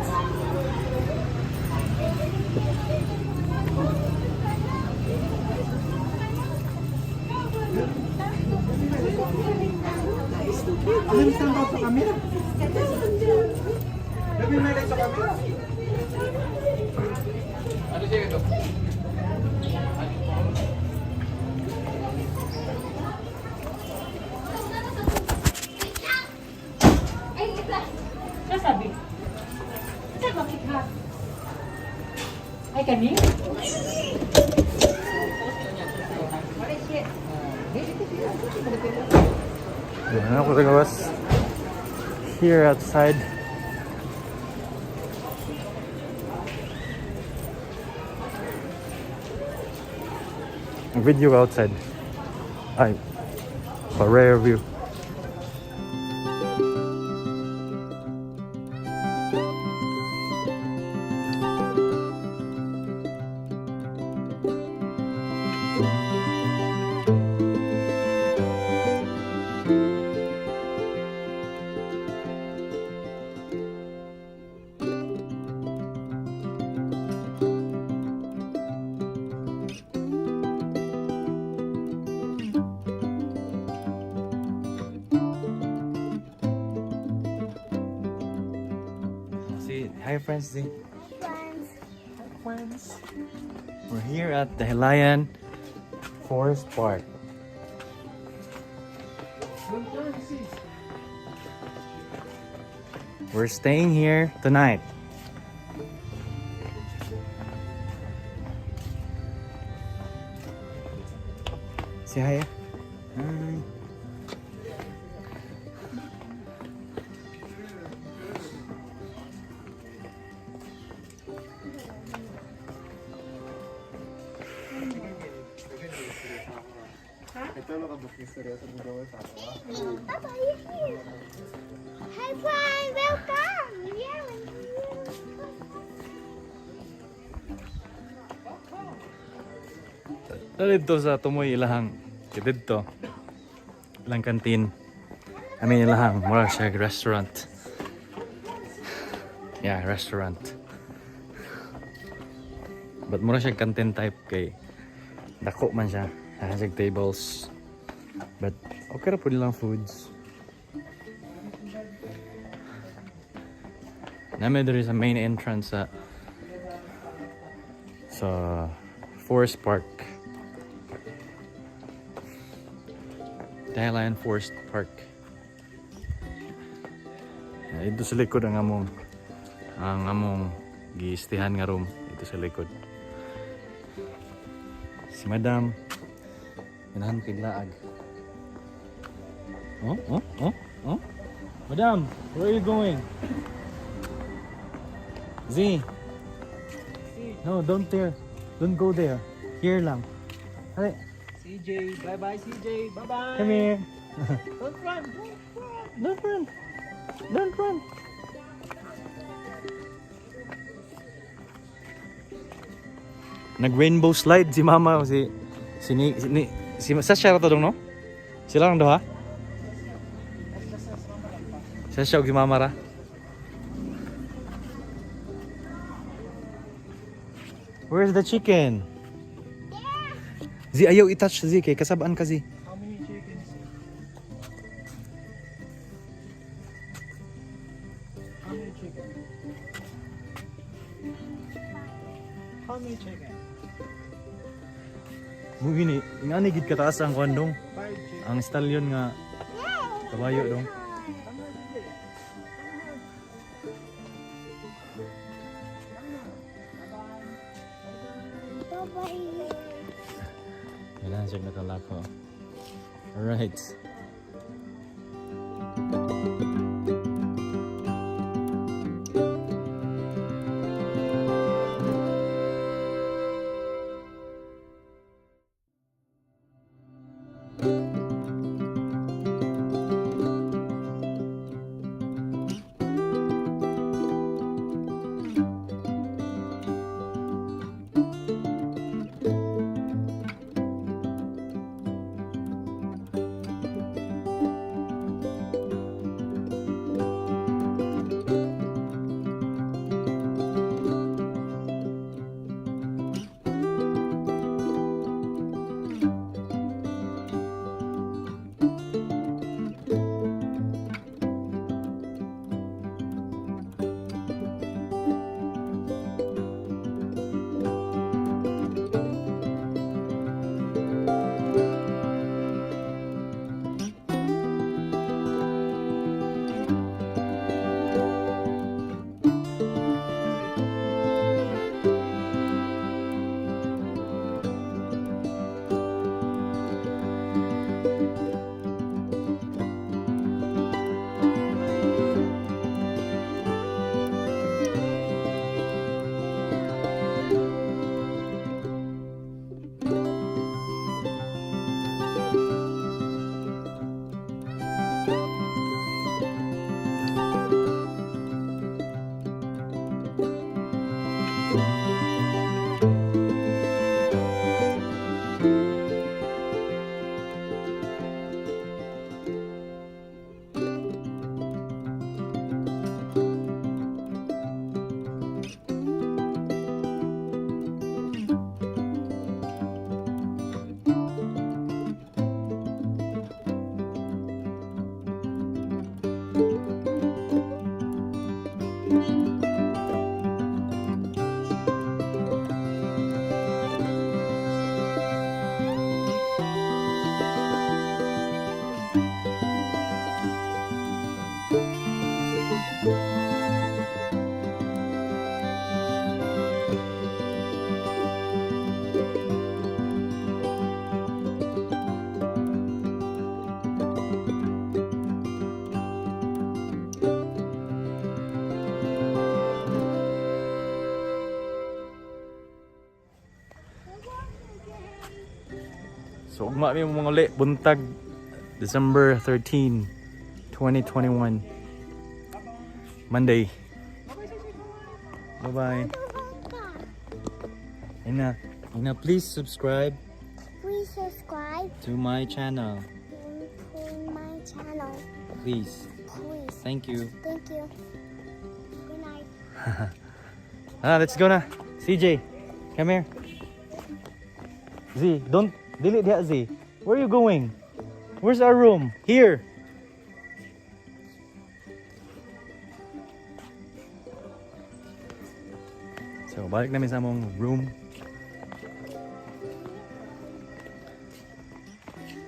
Ano siya ito? Sabi. Saan bakit ha? Ay, kani? Yan ako sa gawas. Here outside. Video outside. Ay, for rare view. Hi friends, we're here at the Halayan Forest Park. We're staying here tonight. Say hi. Hi. Papa, you're here. Hi, Brian. Welcome. Yeah. Dito sa tumoy ilahang dito. Ilang kantin. I mean ilahang mura siya restaurant. Yeah, restaurant. But mura siya kantin type kay dako man siya. Has tables. But okay ra pud lang foods. Nami diri sa main entrance sa Forest Park. Dahilayan Forest Park. Ito sa likod ang among giistihan nga room. Ito sa likod. Si Madam inahan piglaag. Oh? Madam, where are you going? Z. No, don't there. Don't go there. Here lang. Hey, CJ, bye-bye CJ, bye-bye. come here. Don't run. Don't run. Don't run. Nag-rainbow slide si Mama si Sasha to dong no? Sila lang daw ha? Sasha ug si Mama ra. Where's the chicken? Z, ayaw i-touch Z kay kasabaan ka Z. How many chickens? How many chickens? How many chickens? Mugini, ingani gid kataas ang kondong. 5 chickens. Ang stallion nga kabayo dong. Bye-bye. Kailangan siya nakalako. Alright. So ugma mi mo mga uli buntag December 13, 2021. Monday. Bye-bye. Ina, please subscribe Please subscribe to my channel. to my channel. Please. Please. Thank you. Thank you. Good night. Let's go na. CJ, come here. Z, don't delete that Z. Where are you going? Where's our room? Here. So, balik namin sa among room.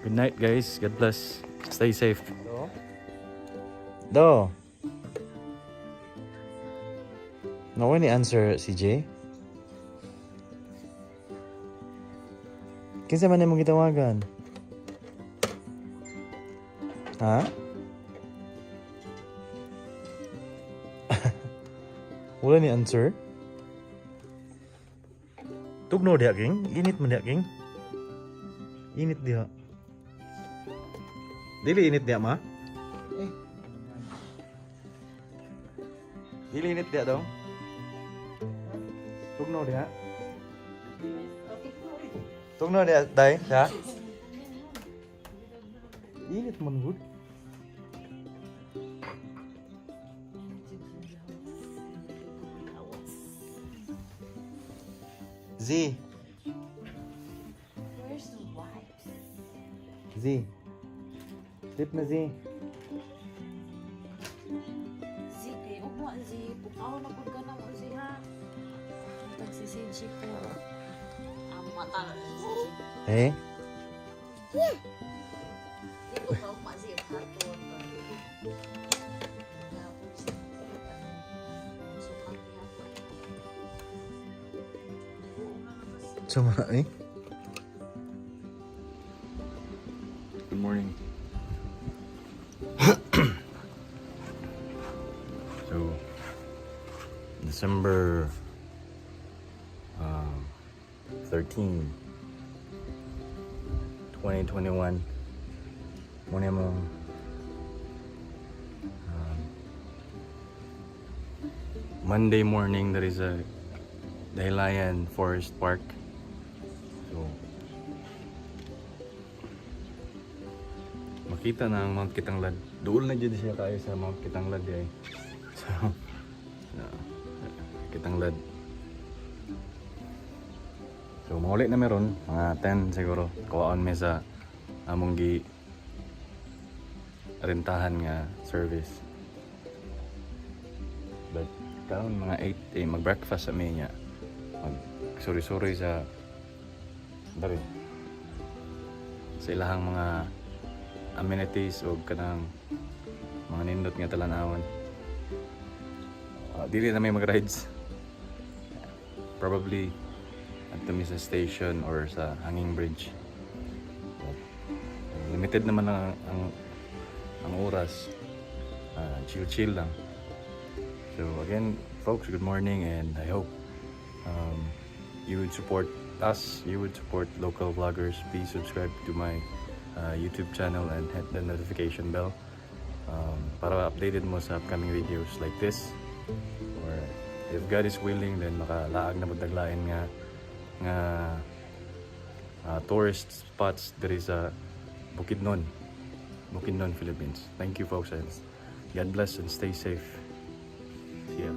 Good night, guys. God bless. Stay safe. Do. No any answer, CJ. Kinsa man imong gitawagan? Ha? Wala ni answer? Tugno diha, King. Init man diha, King. Init diha. Dili init diha, ma? Dili init diha dong. Tugno diha. Tugno diha, day, ha? Init man gud. Z. Where's the wipes? Z. Sleep na Z. Sige, upo si pukaw na pud ka na mo si ha. Tagsisinsi ko. Ang mata na si. Eh? Di ko pa upa si hapon. Sama eh? Good morning. So, December 13, 2021. Muna mo Monday morning, there is a Dahilayan Forest Park. So, makita na ang Mount Kitanglad. Doon na dyan siya kayo sa Mount Kitanglad eh. So, Kitanglad. So, mauli na meron. Mga 10 siguro. Kawaan may sa among rentahan nga service. But, karon mga 8 mag-breakfast sa niya. Mag-suri-suri sa dari sa ilahang mga amenities o kanang mga nindot nga talanawon. Dili na may mag-rides. Probably at sa station or sa hanging bridge. But, limited naman ang oras. Chill lang. So again, folks, good morning, and I hope you would support us, you would support local vloggers. Please subscribe to my YouTube channel and hit the notification bell para updated mo sa upcoming videos like this. Or if God is willing, then makalaag na magdaglain nga tourist spots. There is a Bukidnon, Philippines. Thank you, folks, and God bless and stay safe. See ya.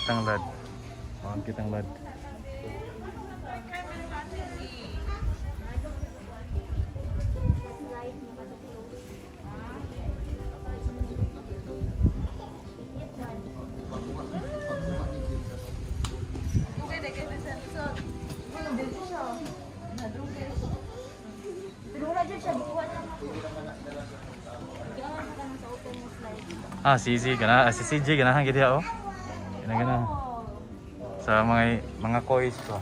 Kitanglad. Mount Kitanglad. Ah, si CJ ganahan gid oh. Gana. Sa mga kois ko.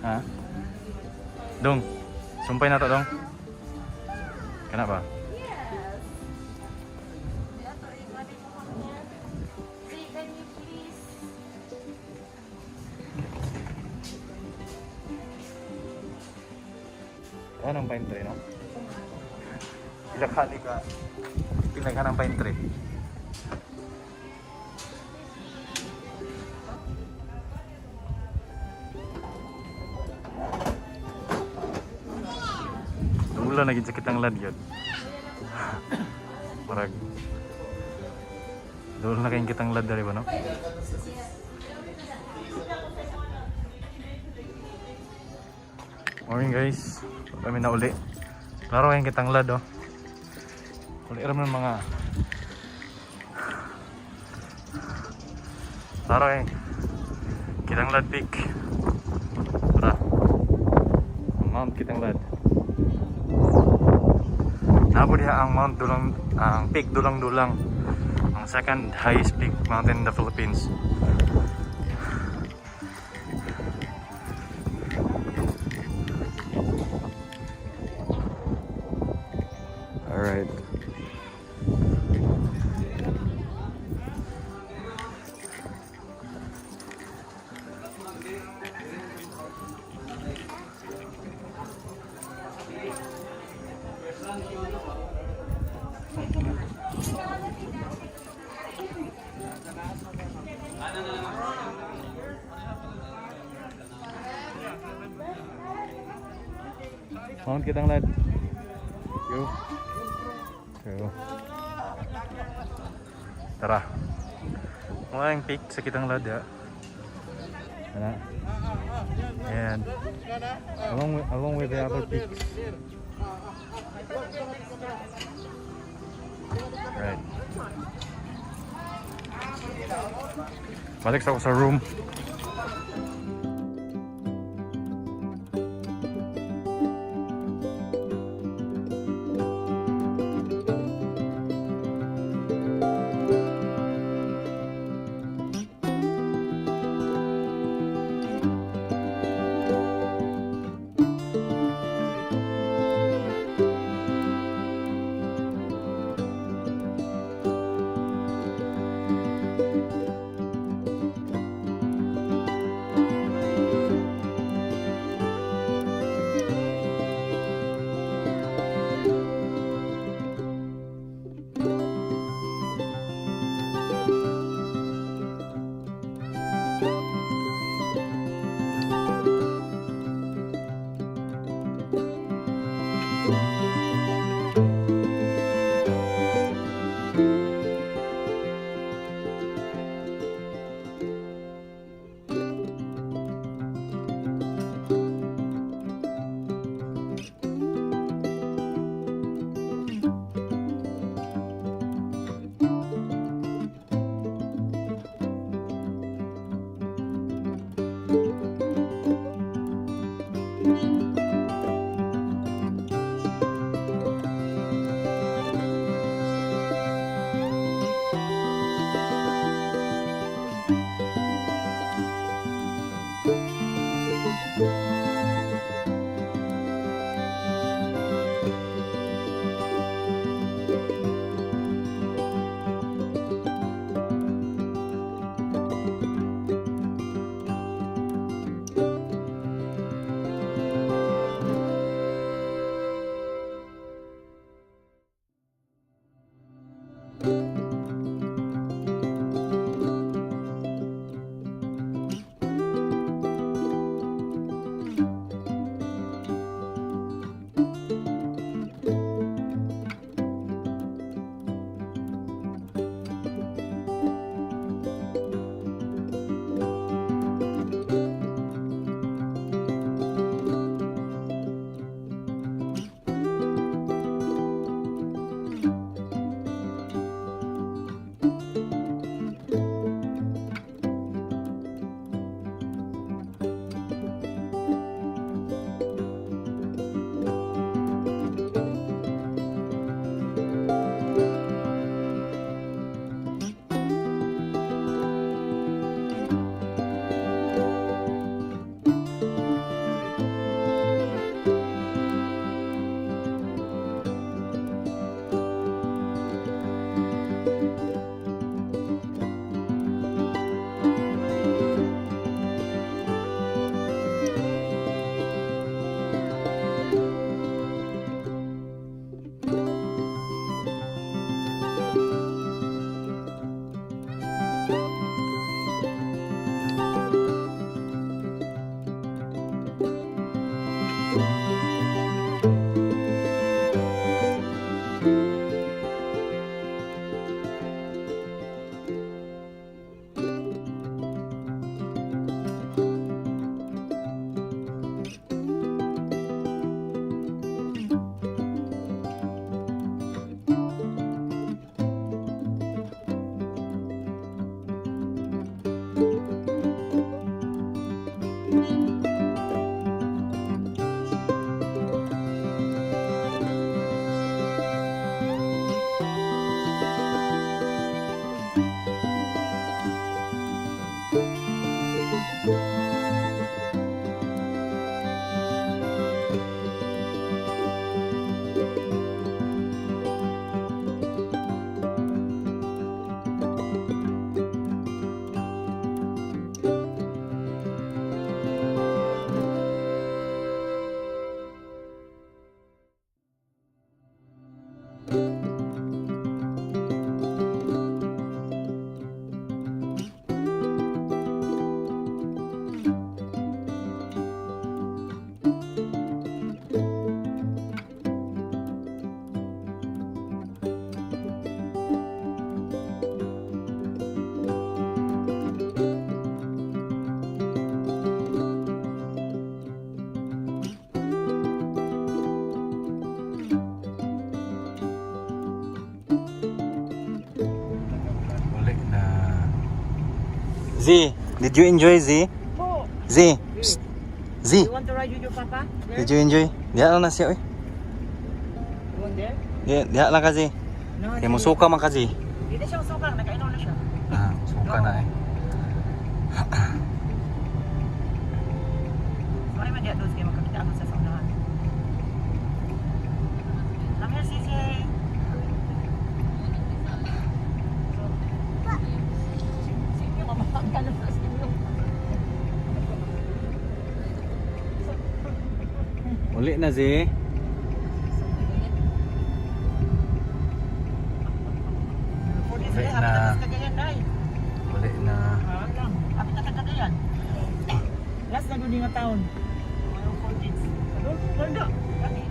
Ha? Dong. Sumpay na to, Dong. Kana ba? Anong pine tree, no? Ilakhani ka. Pinaghan ng pine tree. Dula na gid sa Kitanglad yun. Marag. Dula na kayong Kitanglad dari ba, no? Morning guys. Kami na uli. Klaro kayong Kitanglad, oh. Uli raman mga klaro kayong Kitanglad Peak. Tara. Mount Kitanglad. Nabo diha ang Mount Dulang, ang Peak Dulang-Dulang. Ang second highest peak mountain in the Philippines. Alright. Mount Kitanglad. Yo. So, tara. Mga yung peak sa Kitanglad, ya. Ano? And along with the other peaks. Right. Balik ako sa room. Balik na. Z, did you enjoy Z? Oh, Z, psst. Z, you want to ride with your papa? There? did you enjoy? Diha lang na siya, oy. You want there? Diha lang ka Z. No, Kaya mo suka man ka Z. Hindi siya suka, nakainom na siya. Ah, suka na eh. Sorry man diya doon kayo magkakita ako sa saunahan. Come here, Sisi. Sisi, mamahang ka na sa sinyo. Uli na Z. Pwede Wait sila, na. hapit na sa Cagayan, Day. Uli na. Hapit na sa Cagayan. Last na doon nga taon. Mayroong 4 days. Ganda. Lagi.